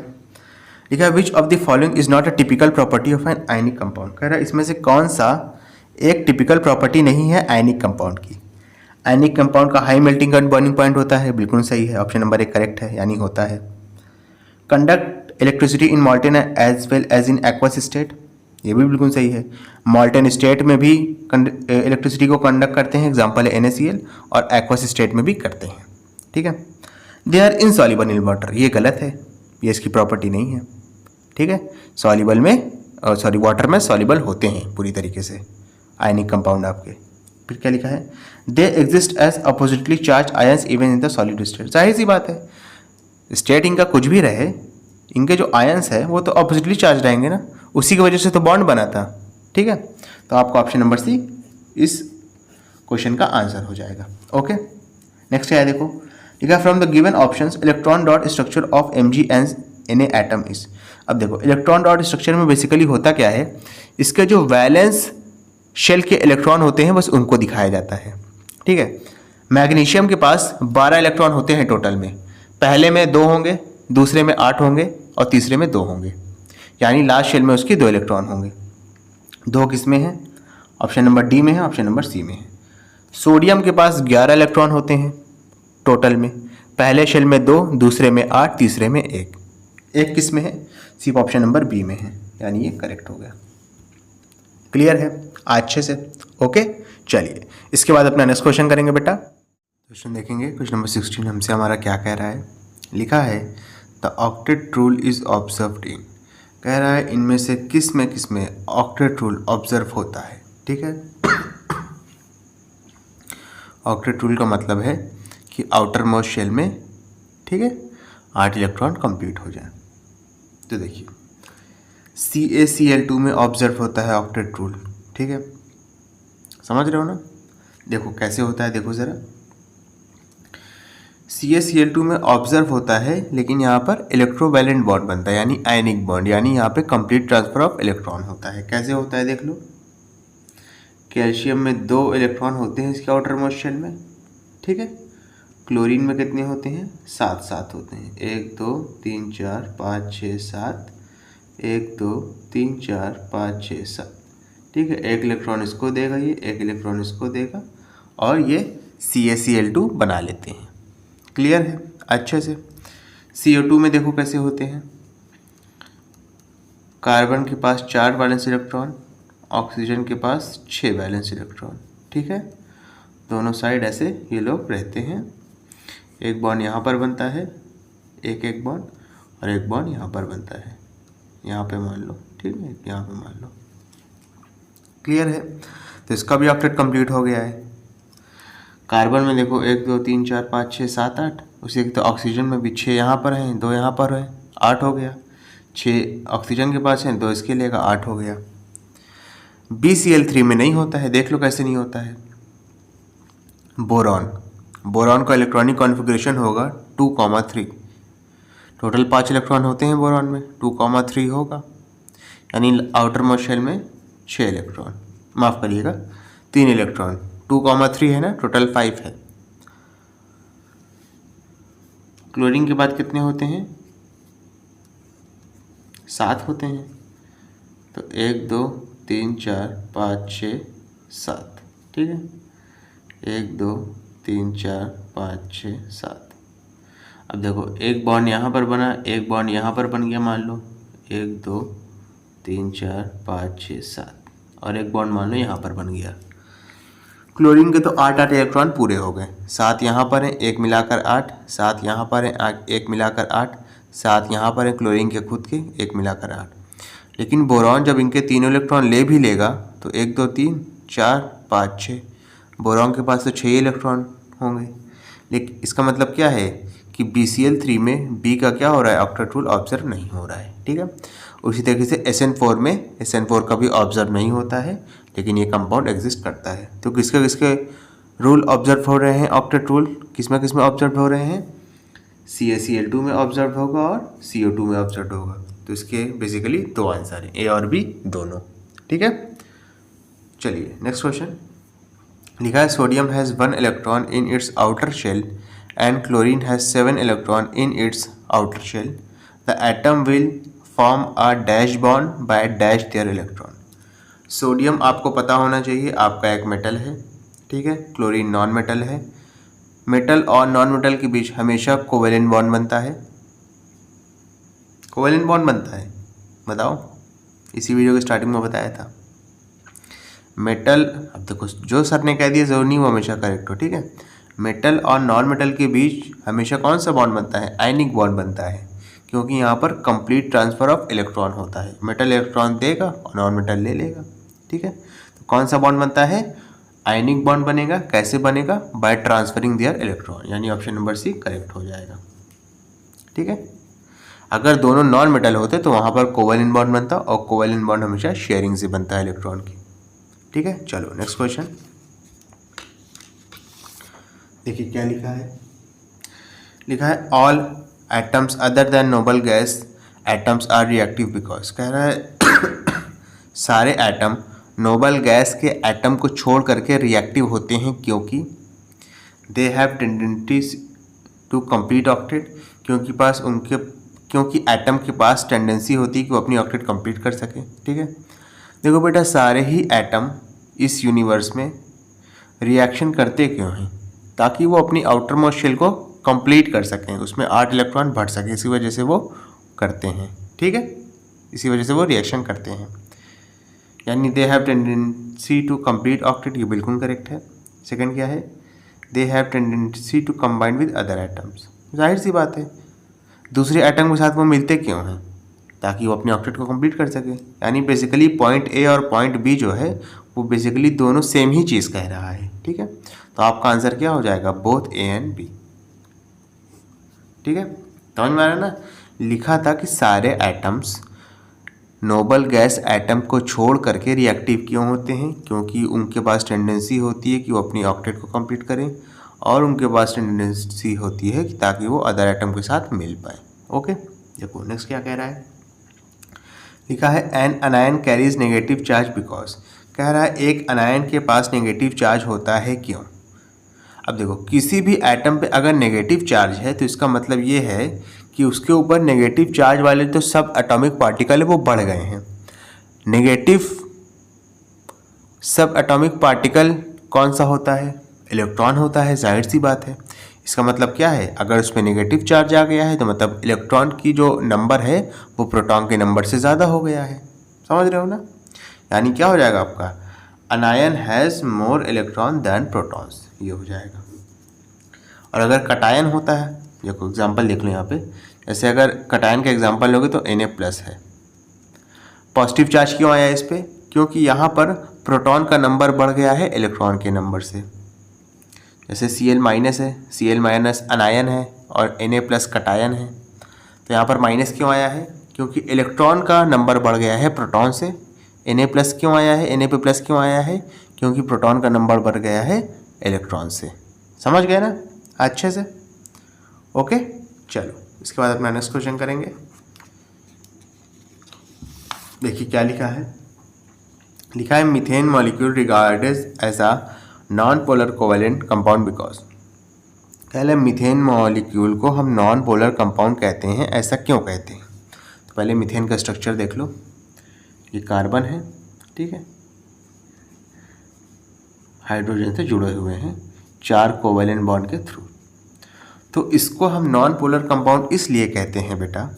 लिखा है which of the following is not a typical property of an ionic compound. कह रहा है इसमें से कौन सा एक टिपिकल प्रॉपर्टी नहीं है आयनिक कंपाउंड की। आयनिक कंपाउंड का high melting and burning point होता है, बिल्कुल सही है, ऑप्शन नंबर 1 करेक्ट है, यानी होता है। Conduct electricity in molten as well as in aqueous state, ये भी बिल्कुल सही है। मॉल्टेन स्टेट में भी इलेक्ट्रिसिटी को कंडक्ट करते हैं, एग्जाम्पल है NaCl, और एक्वस स्टेट में भी करते हैं। ठीक है, they are insoluble in water, ये गलत है, ये इसकी प्रॉपर्टी नहीं है। ठीक है, सॉल्युबल में वाटर में सॉल्युबल होते हैं पूरी तरीके से आयनिक कंपाउंड आपके। फिर क्या लिखा है, they exist as oppositely charged ions even in the solid state. जाहिर सी बात है, स्टेट इनका कुछ भी रहे, इनके जो आयंस है वो तो अपोजिटली चार्ज रहेंगे ना, उसी की वजह से तो बॉन्ड बना था। ठीक है, तो आपका ऑप्शन नंबर सी इस क्वेश्चन का आंसर हो जाएगा। ओके, नेक्स्ट क्या है देखो, लिखा from the given options electron dot structure of Mg and Na atom is. अब देखो इलेक्ट्रॉन डॉट स्ट्रक्चर में बेसिकली होता क्या है, इसके जो वैलेंस शेल के इलेक्ट्रॉन होते हैं बस उनको दिखाया जाता है। ठीक है, मैग्नीशियम के पास 12 इलेक्ट्रॉन होते हैं टोटल में, पहले में 2 होंगे, दूसरे में 8 होंगे और तीसरे में 2 होंगे, यानी लास्ट शेल में उसके 2 इलेक्ट्रॉन होंगे। 2 किस में है? ऑप्शन नंबर डी में है, ऑप्शन नंबर सी में है। सोडियम के पास 11 इलेक्ट्रॉन होते हैं टोटल में, पहले शेल में 2, दूसरे में 8, तीसरे में 1। 1 किस में है? सिर्फ ऑप्शन नंबर बी में है, यानी ये करेक्ट हो गया। क्लियर है अच्छे से? ओके, चलिए इसके बाद अपना नेक्स्ट क्वेश्चन करेंगे बेटा। क्वेश्चन देखेंगे, क्वेश्चन नंबर 16 हमसे हमारा क्या कह रहा है। लिखा है the octet rule is observed in. कह रहा है इनमें से किस में ऑक्टेट रूल ऑब्जर्व होता है। ठीक है, ऑक्टेट रूल का मतलब है कि आउटर मोस्ट शेल में, ठीक है, 8 इलेक्ट्रॉन कंप्लीट हो जाए। तो देखिए CaCl2 में ऑब्जर्व होता है ऑक्टेट रूल। ठीक है, समझ रहे हो ना? देखो कैसे होता है, देखो ज़रा, CaCl2 में ऑब्जर्व होता है, लेकिन यहाँ पर इलेक्ट्रोवैलेंट बॉन्ड बनता है, यानी आयनिक बॉन्ड, यानी यहाँ पे कंप्लीट ट्रांसफर ऑफ इलेक्ट्रॉन होता है। कैसे होता है देख लो, कैल्शियम में 2 इलेक्ट्रॉन होते हैं इसके आउटर मोस्ट शेल में। ठीक है, क्लोरीन में कितने होते हैं? 7 होते हैं, 1 2 3 4 5 6 7, 1 2 3 4 5 6 7। ठीक है, 1 इलेक्ट्रॉन इसको देगा, ये 1 इलेक्ट्रॉन इसको देगा, और ये CaCl2 बना लेते हैं। क्लियर है अच्छे से? CO2 में देखो कैसे होते हैं, कार्बन के पास 4 वैलेंस इलेक्ट्रॉन, ऑक्सीजन के पास 6 वैलेंस इलेक्ट्रॉन। ठीक है, दोनों साइड ऐसे ये लोग रहते हैं। एक बॉन्ड यहाँ पर बनता है, एक बॉन्ड, और एक बॉन्ड यहाँ पर बनता है, यहाँ पे मान लो। ठीक है, यहाँ पे मान लो। क्लियर है? तो इसका भी ऑक्टेट कंप्लीट हो गया है। कार्बन में देखो 1 2 3 4 5 6 7 8, उसी तो ऑक्सीजन में भी 6 यहाँ पर हैं, 2 यहाँ पर हैं, 8 हो गया। 6 ऑक्सीजन के पास हैं, 2 इसके लेगा, 8 हो गया। BCl3 में नहीं होता है, देख लो कैसे नहीं होता है। बोरॉन का इलेक्ट्रॉनिक कॉन्फ़िगरेशन होगा 2,3। टोटल 5 इलेक्ट्रॉन होते हैं बोरॉन में, 2,3 होगा, यानी आउटर मोस्ट शेल में 6 इलेक्ट्रॉन, माफ़ करिएगा 3 इलेक्ट्रॉन। 2,3 है ना, टोटल 5 है। क्लोरीन के बाद कितने होते हैं? 7 होते हैं। तो 1 2 3 4 5 6 7। ठीक है, 1 2 3 4 5 6 7। अब देखो एक बॉन्ड यहाँ पर बना, एक बॉन्ड यहाँ पर बन गया, मान लो 1 2 3 4 5 6 7, और एक बॉन्ड मान लो यहाँ पर बन गया। क्लोरीन के तो 8 इलेक्ट्रॉन पूरे हो गए। 7 यहाँ पर हैं, 1 मिलाकर 8, 7 यहाँ पर हैं, 1 मिलाकर 8, 7 यहाँ पर हैं क्लोरीन के खुद के, 1 मिलाकर 8। लेकिन बोरॉन जब इनके तीनों इलेक्ट्रॉन ले भी लेगा तो 1 2 3 4 5 6, बोरॉन के पास तो 6 इलेक्ट्रॉन होंगे। लेकिन इसका मतलब क्या है कि BCl3 में B का क्या हो रहा है, ऑक्टेट रूल ऑब्जर्व नहीं हो रहा है। ठीक है, उसी तरीके से SN4 में SN4 का भी ऑब्जर्व नहीं होता है, लेकिन ये कंपाउंड एग्जिस्ट करता है। तो किसके किसके रूल ऑब्जर्व हो रहे हैं, ऑक्टेट रूल किस में ऑब्जर्व हो रहे हैं? CaCl2 में ऑब्जर्व होगा और CO2 में ऑब्जर्व होगा। तो इसके बेसिकली 2 आंसर हैं, A और B दोनों। ठीक है, चलिए नेक्स्ट क्वेश्चन। लिखा है sodium has 1 electron in its outer shell and chlorine has 7 electron in its outer shell. The atom will form a dash bond by dash their electron. Sodium आपको पता होना चाहिए, आपका एक मेटल है। ठीक है, क्लोरीन नॉन मेटल है। मेटल और नॉन मेटल के बीच हमेशा कोवेलेंट बॉन्ड बनता है। कोवेलेंट बॉन्ड बनता है, बताओ, इसी वीडियो के स्टार्टिंग में बताया था। मेटल, अब देखो जो सर ने कह दिया जरूरी नहीं वो हमेशा करेक्ट हो। ठीक है, मेटल और नॉन मेटल के बीच हमेशा कौन सा बॉन्ड बनता है? आयनिक बॉन्ड बनता है, क्योंकि यहाँ पर कंप्लीट ट्रांसफ़र ऑफ इलेक्ट्रॉन होता है। मेटल इलेक्ट्रॉन देगा और नॉन मेटल ले लेगा। ठीक है, तो कौन सा बॉन्ड बनता है? आयनिक बॉन्ड बनेगा। कैसे बनेगा? बाय ट्रांसफरिंग देयर इलेक्ट्रॉन, यानी ऑप्शन नंबर सी करेक्ट हो जाएगा। ठीक है, अगर दोनों नॉन मेटल होते तो वहाँ पर कोवेलेंट बॉन्ड बनता, और कोवेलेंट बॉन्ड हमेशा शेयरिंग से बनता है इलेक्ट्रॉन की। ठीक है, चलो नेक्स्ट क्वेश्चन देखिए क्या लिखा है। लिखा है all atoms other than noble gas atoms are reactive because, कह रहा है सारे एटम नोबल गैस के एटम को छोड़ करके रिएक्टिव होते हैं, क्योंकि they have tendencies to complete octet, क्योंकि एटम के पास टेंडेंसी होती है कि वो अपनी ऑक्टेट कंप्लीट कर सके। ठीक है, देखो बेटा सारे ही एटम इस यूनिवर्स में रिएक्शन करते क्यों हैं? ताकि वो अपनी आउटर मोस्ट शेल को कंप्लीट कर सकें, उसमें 8 इलेक्ट्रॉन भर सकें, इसी वजह से वो करते हैं। ठीक है, इसी वजह से वो रिएक्शन करते हैं, यानी they have tendency to complete octet, ये बिल्कुल करेक्ट है। सेकंड क्या है? They have tendency to combine with other atoms, जाहिर सी बात है दूसरे एटम के साथ वो मिलते क्यों हैं? ताकि वो अपने ऑक्टेट को कंप्लीट कर सके। यानी बेसिकली पॉइंट ए और पॉइंट बी जो है वो बेसिकली दोनों सेम ही चीज़ कह रहा है। ठीक है, तो आपका आंसर क्या हो जाएगा? Both A and B. ठीक है, समझ में आ रहा है ना? लिखा था कि सारे एटम्स नोबल गैस एटम को छोड़ करके रिएक्टिव क्यों होते हैं? क्योंकि उनके पास टेंडेंसी होती है कि वो अपनी ऑक्टेट को कंप्लीट करें, और उनके पास टेंडेंसी होती है कि ताकि वो अदर एटम के साथ मिल पाए। ओके, देखो नेक्स्ट क्या कह रहा है। लिखा है an anion carries negative charge because, कह रहा है एक अनायन के पास नेगेटिव चार्ज होता है क्यों? अब देखो किसी भी एटम पे अगर नेगेटिव चार्ज है तो इसका मतलब ये है कि उसके ऊपर नेगेटिव चार्ज वाले तो सब एटॉमिक पार्टिकल है वो बढ़ गए हैं। नेगेटिव सब एटॉमिक पार्टिकल कौन सा होता है? इलेक्ट्रॉन होता है, जाहिर सी बात है। इसका मतलब क्या है, अगर उसमें नेगेटिव चार्ज आ गया है तो मतलब इलेक्ट्रॉन की जो नंबर है वो प्रोटॉन के नंबर से ज़्यादा हो गया है। समझ रहे हो ना? यानी क्या हो जाएगा आपका, anion has more electron than protons, ये हो जाएगा। और अगर कटायन होता है, देखो एग्जाम्पल देख लो यहाँ पे, जैसे अगर कटायन का एग्जाम्पल लोगे तो Na+ है, पॉजिटिव चार्ज क्यों आया इस पर, क्योंकि यहाँ पर प्रोटॉन का नंबर बढ़ गया है इलेक्ट्रॉन के नंबर से। जैसे Cl- है, Cl- अनायन है और Na+ कटायन है, तो यहाँ पर माइनस क्यों आया है, क्योंकि इलेक्ट्रॉन का नंबर बढ़ गया है प्रोटॉन से। Na+ क्यों आया है, Na+ क्यों आया है, क्योंकि प्रोटॉन का नंबर बढ़ गया है इलेक्ट्रॉन से। समझ गए ना अच्छे से? ओके, चलो इसके बाद अपना नेक्स्ट क्वेश्चन करेंगे। देखिए क्या लिखा है, लिखा है methane molecule regarded as a non polar covalent compound because, पहले मीथेन मॉलिक्यूल को हम नॉन पोलर कंपाउंड कहते हैं, ऐसा क्यों कहते हैं? तो पहले मीथेन का स्ट्रक्चर देख लो, ये कार्बन है, ठीक है, हाइड्रोजन से जुड़े हुए हैं 4 कोवेलेंट बॉन्ड के थ्रू। तो इसको हम नॉन पोलर कंपाउंड इसलिए कहते हैं बेटा,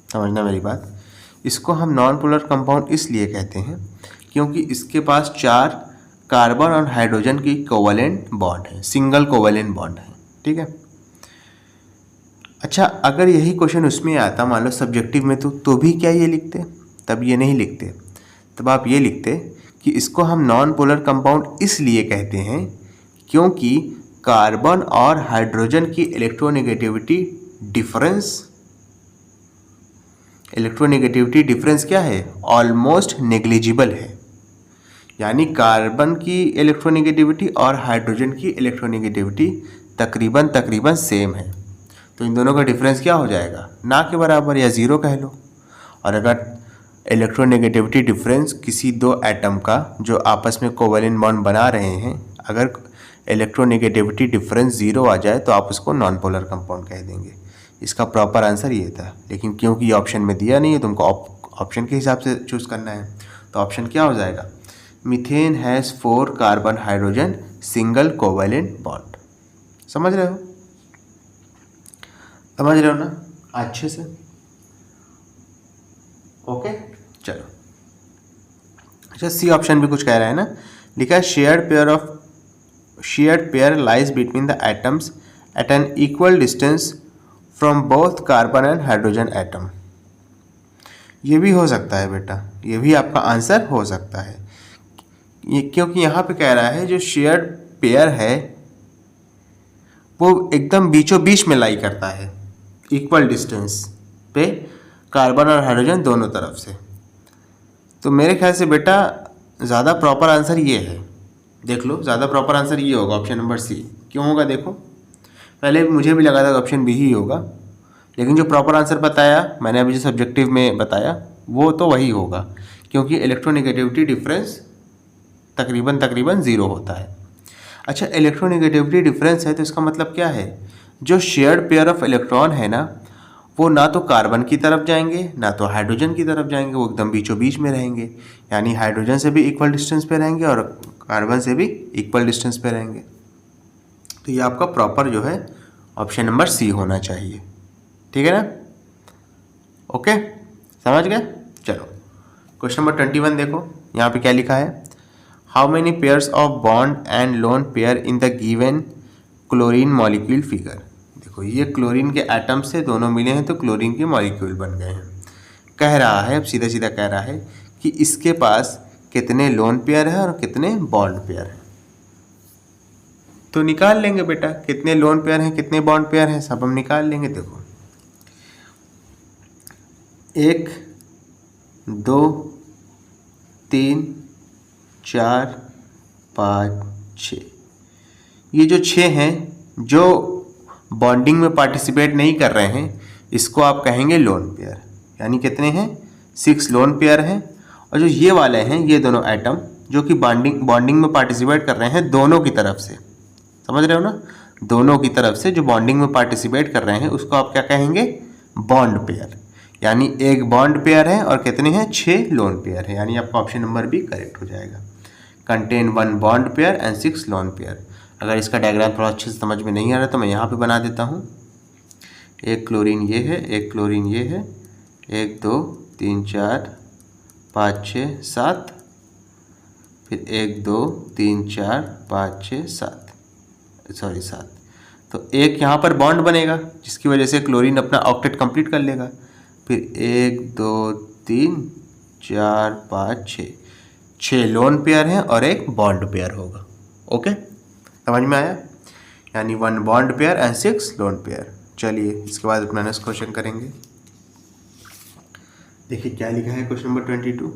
समझना मेरी बात, इसको हम नॉन पोलर कंपाउंड इसलिए कहते हैं क्योंकि इसके पास 4 कार्बन और हाइड्रोजन की कोवेलेंट बॉन्ड है, सिंगल कोवेलेंट बॉन्ड है, ठीक है। अच्छा, अगर यही क्वेश्चन उसमें आता, मान लो सब्जेक्टिव में, तो भी क्या ये लिखते? तब ये नहीं लिखते, तब आप ये लिखते कि इसको हम नॉन पोलर कंपाउंड इसलिए कहते हैं क्योंकि कार्बन और हाइड्रोजन की इलेक्ट्रोनेगेटिविटी डिफरेंस क्या है, ऑलमोस्ट नेग्लिजिबल है। यानी कार्बन की इलेक्ट्रोनेगेटिविटी और हाइड्रोजन की इलेक्ट्रोनेगेटिविटी तकरीबन सेम है, तो इन दोनों का डिफरेंस क्या हो जाएगा, ना के बराबर या ज़ीरो कह लो। और अगर इलेक्ट्रोनेगेटिविटी डिफरेंस किसी 2 एटम का जो आपस में कोवेलेंट बॉन्ड बना रहे हैं, अगर इलेक्ट्रोनेगेटिविटी डिफरेंस 0 आ जाए तो आप उसको नॉन पोलर कंपाउंड कह देंगे। इसका प्रॉपर आंसर ये था, लेकिन क्योंकि ये ऑप्शन में दिया नहीं है, तुमको ऑप्शन के हिसाब से चूज़ करना है। तो ऑप्शन क्या हो जाएगा, methane has 4 carbon hydrogen single covalent bond. समझ रहे हो? समझ रहे हो ना अच्छे से? ओके, चलो। अच्छा, सी ऑप्शन भी कुछ कह रहा है ना, लिखा है shared pair lies between the atoms at an equal distance from both carbon and hydrogen atom. ये भी हो सकता है बेटा, ये भी आपका आंसर हो सकता है, ये क्योंकि यहाँ पे कह रहा है जो शेयर्ड पेयर है वो एकदम बीचों बीच में लाई करता है, इक्वल डिस्टेंस पे कार्बन और हाइड्रोजन दोनों तरफ से। तो मेरे ख्याल से बेटा ज़्यादा प्रॉपर आंसर ये है, देख लो, ज़्यादा प्रॉपर आंसर ये होगा, ऑप्शन नंबर सी। क्यों होगा देखो, पहले मुझे भी लगा था ऑप्शन बी ही होगा, लेकिन जो प्रॉपर आंसर बताया मैंने अभी, जो सब्जेक्टिव में बताया, वो तो वही होगा, क्योंकि इलेक्ट्रोनेगेटिविटी डिफरेंस तकरीबन 0 होता है। अच्छा, इलेक्ट्रोनेगेटिविटी डिफरेंस है तो इसका मतलब क्या है, जो शेयर्ड पेयर ऑफ इलेक्ट्रॉन है ना, वो ना तो कार्बन की तरफ जाएंगे ना तो हाइड्रोजन की तरफ जाएंगे, वो एकदम बीचों बीच में रहेंगे, यानी हाइड्रोजन से भी इक्वल डिस्टेंस पे रहेंगे और कार्बन से भी इक्वल डिस्टेंस पे रहेंगे। तो ये आपका प्रॉपर जो है ऑप्शन नंबर सी होना चाहिए, ठीक है ना? ओके, समझ गए? चलो क्वेश्चन नंबर 21 देखो, यहाँ पे क्या लिखा है, how many pairs of bond and lone pair in the given chlorine molecule figure. देखो, ये क्लोरीन के एटम से दोनों मिले हैं तो क्लोरीन के मॉलिक्यूल बन गए हैं। कह रहा है, अब सीधा सीधा कह रहा है कि इसके पास कितने लोन पेयर है और कितने बॉन्ड पेयर है। तो निकाल लेंगे बेटा, कितने लोन पेयर हैं कितने बॉन्ड पेयर हैं, सब हम निकाल लेंगे। देखो, 1 2 3 4 5 6, ये जो 6 हैं जो बॉन्डिंग में पार्टिसिपेट नहीं कर रहे हैं, इसको आप कहेंगे लोन पेयर। यानी कितने हैं, 6 लोन पेयर हैं, और जो ये वाले हैं, ये दोनों एटम जो कि बॉन्डिंग में पार्टिसिपेट कर रहे हैं दोनों की तरफ से, समझ रहे हो ना, दोनों की तरफ से जो बॉन्डिंग में पार्टिसिपेट कर रहे हैं उसको आप क्या कहेंगे, बॉन्ड पेयर। यानी एक बॉन्ड पेयर है और कितने हैं, 6 लोन पेयर है, यानी आपका ऑप्शन नंबर बी करेक्ट हो जाएगा। Contain 1 bond pair and 6 lone pair. अगर इसका डायग्राम थोड़ा अच्छे से समझ में नहीं आ रहा तो मैं यहाँ पे बना देता हूँ। एक क्लोरीन ये है, एक क्लोरीन ये है, 1 2 3 4 5 6 7, फिर 1 2 3 4 5 6 7, सॉरी 7। तो एक यहाँ पर बॉन्ड बनेगा जिसकी वजह से क्लोरीन अपना ऑक्टेट कंप्लीट कर लेगा। फिर 1 2 3 4 5 6 लोन पेयर हैं और एक बॉन्ड पेयर होगा। ओके, समझ में आया? यानी 1 bond pair and 6 lone pair. चलिए इसके बाद अपना नेक्स्ट क्वेश्चन करेंगे। देखिए क्या लिखा है, क्वेश्चन नंबर 22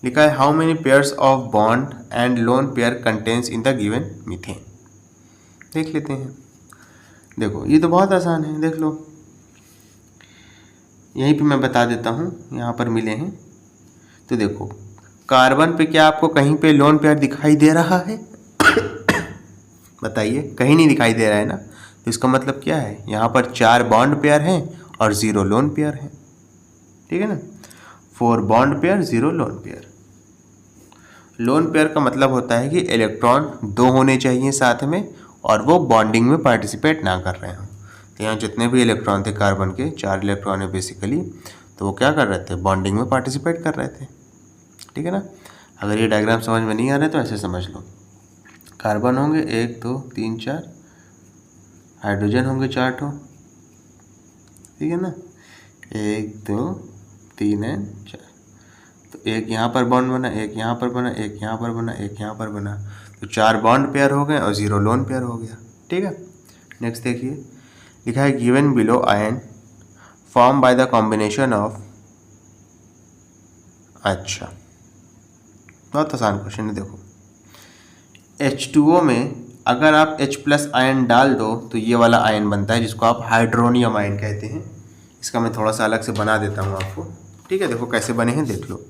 लिखा है how many pairs of bond and lone pair contains in the given methane. देख लेते हैं। देखो ये तो बहुत आसान है, देख लो यहीं पे मैं बता देता हूँ, यहाँ पर मिले हैं। तो देखो कार्बन पे क्या आपको कहीं पे लोन पेयर दिखाई दे रहा है? बताइए, कहीं नहीं दिखाई दे रहा है ना। तो इसका मतलब क्या है, यहाँ पर 4 बॉन्ड पेयर हैं और 0 लोन पेयर हैं, ठीक है ना। 4 bond pair 0 lone pair. Lone pair का मतलब होता है कि इलेक्ट्रॉन 2 होने चाहिए साथ में और वो बॉन्डिंग में पार्टिसिपेट ना कर रहे हों। तो यहाँ जितने भी इलेक्ट्रॉन थे कार्बन के 4 इलेक्ट्रॉन है बेसिकली, तो वो क्या कर रहे थे, बॉन्डिंग में पार्टिसिपेट कर रहे थे, ठीक है ना। अगर ये डायग्राम समझ में नहीं आ रहा है तो ऐसे समझ लो, कार्बन होंगे 1 2 3 4, हाइड्रोजन होंगे 4 ठो, ठीक है ना, 1 2 3 एंड 4। तो एक यहाँ पर बॉन्ड बना, एक यहाँ पर बना, एक यहाँ पर बना, एक यहाँ पर बना, तो 4 बॉन्ड पेयर हो गए और 0 लोन पेयर हो गया, ठीक है। नेक्स्ट देखिए लिखा है given below ion form by the combination of. अच्छा बहुत आसान क्वेश्चन है। देखो H2O में अगर आप H+ आयन डाल दो तो ये वाला आयन बनता है जिसको आप हाइड्रोनियम आयन कहते हैं। इसका मैं थोड़ा सा अलग से बना देता हूँ आपको, ठीक है। देखो कैसे बने हैं, देख लो।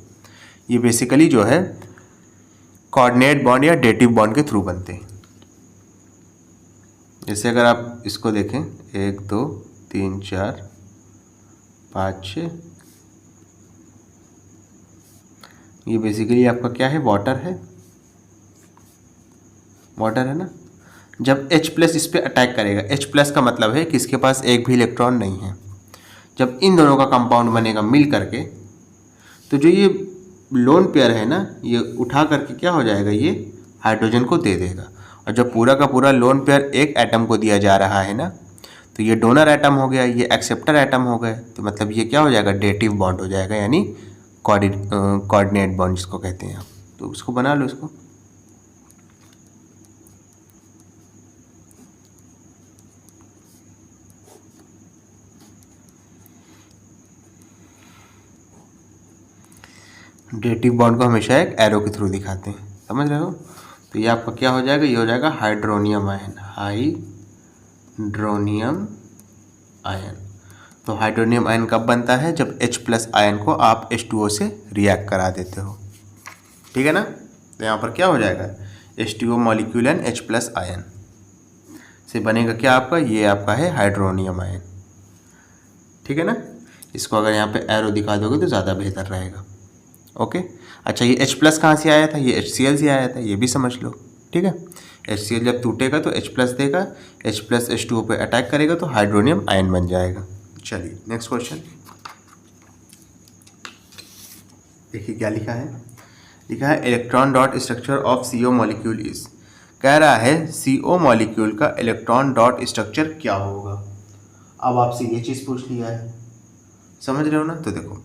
ये बेसिकली जो है कोऑर्डिनेट बॉन्ड या डेटिव बॉन्ड के थ्रू बनते हैं। जैसे अगर आप इसको देखें 1 2 3 4 5 6, ये बेसिकली आपका क्या है, वाटर है, वाटर है ना। जब H+ इस पर अटैक करेगा, H+ का मतलब है कि इसके पास एक भी इलेक्ट्रॉन नहीं है। जब इन दोनों का कंपाउंड बनेगा मिल करके, तो जो ये लोन पेयर है ना, ये उठा करके क्या हो जाएगा, ये हाइड्रोजन को दे देगा। और जब पूरा का पूरा लोन पेयर एक एटम को दिया जा रहा है ना, तो ये डोनर एटम हो गया, ये एक्सेप्टर एटम हो गए। तो मतलब ये क्या हो जाएगा, डेटिव बॉन्ड हो जाएगा, यानी कोऑर्डिनेट बॉन्ड जिसको कहते हैं आप। तो उसको बना लो इसको। डेटिव बॉन्ड को हमेशा एक एरो के थ्रू दिखाते हैं, समझ रहे हो। तो ये आपका क्या हो जाएगा, ये हो जाएगा हाइड्रोनियम आयन, हाइड्रोनियम आयन। तो हाइड्रोनियम आयन कब बनता है, जब H+ आयन को आप H2O से रिएक्ट करा देते हो, ठीक है ना। तो यहाँ पर क्या हो जाएगा, H2O molecule and H+ ion से बनेगा क्या आपका, ये आपका है हाइड्रोनियम आयन, ठीक है ना। इसको अगर यहाँ पे एरो दिखा दोगे तो ज़्यादा बेहतर रहेगा। ओके अच्छा, ये H+ कहाँ से आया था, ये HCl से आया था, ये भी समझ लो, ठीक है। HCl जब टूटेगा तो H+ देगा, H+ H2O पे अटैक करेगा तो हाइड्रोनियम आयन बन जाएगा। चलिए नेक्स्ट क्वेश्चन देखिए क्या लिखा है। लिखा है electron dot structure of CO molecule is. कह रहा है CO मॉलिक्यूल का इलेक्ट्रॉन डॉट स्ट्रक्चर क्या होगा। अब आपसे ये चीज़ पूछ लिया है, समझ रहे हो ना। तो देखो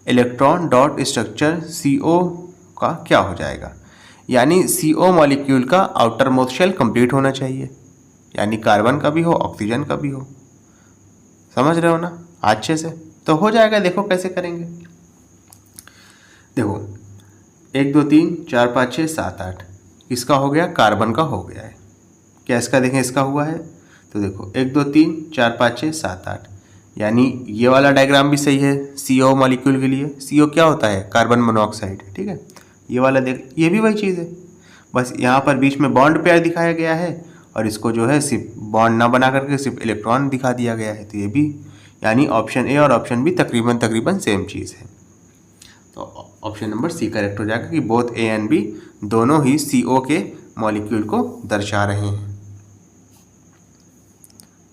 इलेक्ट्रॉन डॉट स्ट्रक्चर CO का क्या हो जाएगा, यानी CO मॉलिक्यूल का आउटर मोस्ट शेल कंप्लीट होना चाहिए, यानी कार्बन का भी हो ऑक्सीजन का भी हो, समझ रहे हो ना अच्छे से। तो हो जाएगा, देखो कैसे करेंगे। देखो 1 2 3 4 5 6 7 8 इसका हो गया, कार्बन का हो गया है। क्या इसका देखें, इसका हुआ है। तो देखो 1 2 3 4 5 6 7 8, यानी ये वाला डायग्राम भी सही है CO मॉलिक्यूल के लिए। CO क्या होता है, कार्बन मोनोऑक्साइड, ठीक है। ये वाला देख, ये भी वही चीज़ है, बस यहाँ पर बीच में बॉन्ड पेयर दिखाया गया है और इसको जो है सिर्फ बॉन्ड ना बना करके सिर्फ इलेक्ट्रॉन दिखा दिया गया है। तो ये भी, यानी ऑप्शन ए और ऑप्शन बी तकरीबन सेम चीज़ है। तो ऑप्शन नंबर सी करेक्ट हो जाएगा कि बोथ A एंड B दोनों ही CO के मॉलिक्यूल को दर्शा रहे हैं।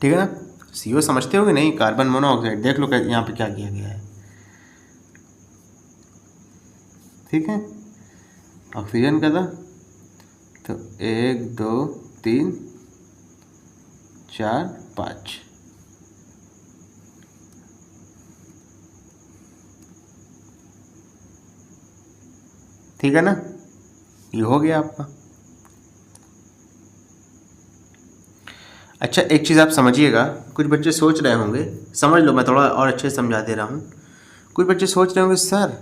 ठीक है ना। CO समझते हो कि नहीं, कार्बन मोनोऑक्साइड। देख लो यहाँ पे क्या किया गया है। ठीक है, ऑक्सीजन का था तो 1 2 3 4 5। ठीक है ना, ये हो गया आपका। अच्छा, एक चीज़ आप समझिएगा, कुछ बच्चे सोच रहे होंगे, समझ लो मैं थोड़ा और अच्छे से समझा दे रहा हूँ। कुछ बच्चे सोच रहे होंगे सर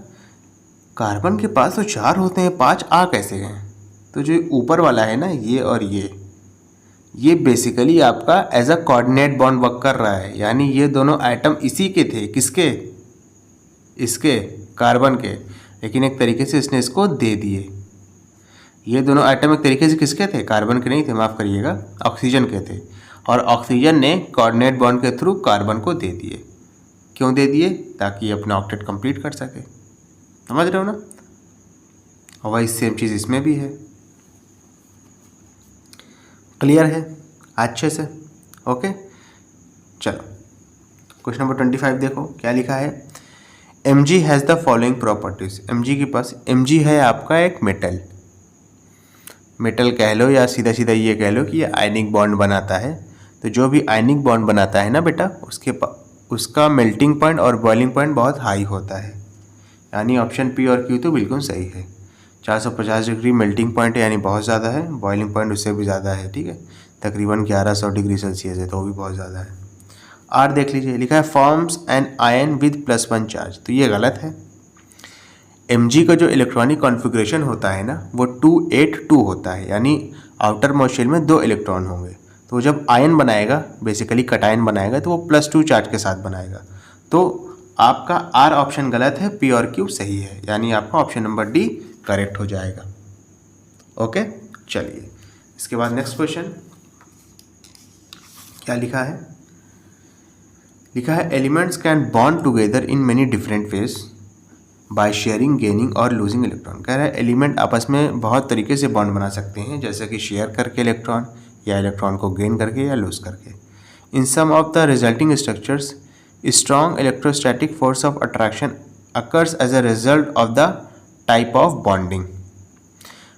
कार्बन के पास तो 4 होते हैं, 5 आ कैसे गए? तो जो ऊपर वाला है ना, ये और ये बेसिकली आपका as a coordinate bond work कर रहा है। यानी ये दोनों आइटम इसी के थे, किसके? इसके, कार्बन के, लेकिन एक तरीके से इसने इसको दे दिए। ये दोनों आइटम एक तरीके से किसके थे? कार्बन के नहीं थे, माफ़ करिएगा, ऑक्सीजन के थे। और ऑक्सीजन ने कोऑर्डिनेट बॉन्ड के थ्रू कार्बन को दे दिए। क्यों दे दिए? ताकि अपना ऑक्टेट कंप्लीट कर सके। समझ रहे हो ना। और वही सेम चीज़ इसमें भी है। क्लियर है अच्छे से? ओके, चलो क्वेश्चन नंबर 25 देखो क्या लिखा है। Mg has the following properties. Mg के पास, Mg है आपका एक मेटल कह लो या सीधा सीधा ये कह लो कि ये आयनिक बॉन्ड बनाता है। तो जो भी आयनिक बॉन्ड बनाता है ना बेटा, उसका मेल्टिंग पॉइंट और बॉइलिंग पॉइंट बहुत हाई होता है। यानी ऑप्शन पी और क्यू तो बिल्कुल सही है। 450 डिग्री मेल्टिंग पॉइंट है, यानी बहुत ज़्यादा है। बॉइलिंग पॉइंट उससे भी ज़्यादा है। ठीक है, तकरीबन 1100 डिग्री सेल्सियस है, तो भी बहुत ज़्यादा है। आर देख लीजिए, लिखा है forms an ion with +1 charge. तो ये गलत है। Mg का जो इलेक्ट्रॉनिक कॉन्फ़िगरेशन होता है ना, वो 282 होता है। यानी आउटर मोस्ट शेल में 2 इलेक्ट्रॉन होंगे। तो जब आयन बनाएगा, बेसिकली कटायन बनाएगा, तो वो +2 चार्ज के साथ बनाएगा। तो आपका आर ऑप्शन गलत है, पी और क्यू सही है। यानी आपका ऑप्शन नंबर डी करेक्ट हो जाएगा। ओके, चलिए इसके बाद नेक्स्ट क्वेश्चन क्या लिखा है। लिखा है elements can bond together in many different ways by sharing, gaining और लूजिंग इलेक्ट्रॉन। कह रहा है एलिमेंट आपस में बहुत तरीके से बॉन्ड बना सकते हैं, जैसे कि शेयर करके इलेक्ट्रॉन, या इलेक्ट्रॉन को गेन करके या लूज करके। In some of the resulting structures strong electrostatic force of attraction occurs as a result of the type of bonding.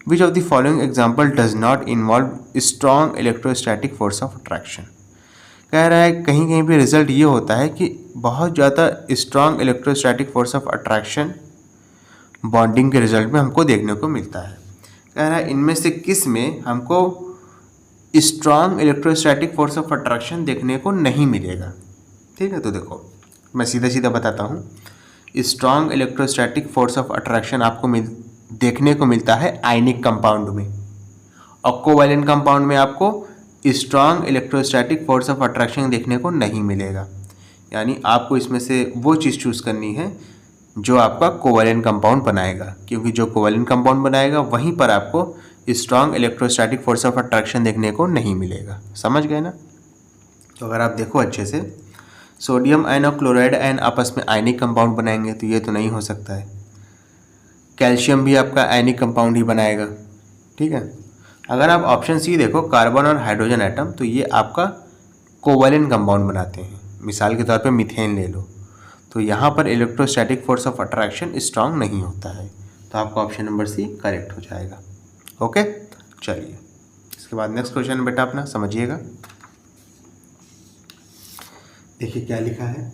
Which of the following example does not involve strong electrostatic force of attraction. कह रहा है कहीं कहीं पे result ये होता है कि बहुत ज़्यादा strong electrostatic force of attraction bonding के रिजल्ट में हमको देखने को मिलता है। कह रहा है इनमें से किस में हमको strong electrostatic force of attraction देखने को नहीं मिलेगा। ठीक है, तो देखो मैं सीधा सीधा बताता हूँ। Strong electrostatic force of attraction आपको देखने को मिलता है आयनिक कंपाउंड में, और कोवैलेंट कंपाउंड में आपको strong electrostatic force of attraction देखने को नहीं मिलेगा। यानी आपको इसमें से वो चीज़ चूज़ करनी है जो आपका कोवैलेंट कंपाउंड बनाएगा, क्योंकि जो कोवैलेंट कंपाउंड बनाएगा वहीं पर आपको strong electrostatic force of attraction देखने को नहीं मिलेगा। समझ गए ना। तो अगर आप देखो अच्छे से, सोडियम आयन और क्लोराइड आयन आपस में आयनिक कंपाउंड बनाएंगे, तो ये तो नहीं हो सकता है। कैल्शियम भी आपका आयनिक कंपाउंड ही बनाएगा। ठीक है, अगर आप ऑप्शन सी देखो, कार्बन और हाइड्रोजन एटम, तो ये आपका कोवैलेंट कंपाउंड बनाते हैं। मिसाल के तौर पे मीथेन ले लो, तो यहाँ पर electrostatic force of attraction strong नहीं होता है। तो आपका ऑप्शन नंबर सी करेक्ट हो जाएगा। ओके, चलिए इसके बाद नेक्स्ट क्वेश्चन बेटा अपना समझिएगा। देखिए क्या लिखा है।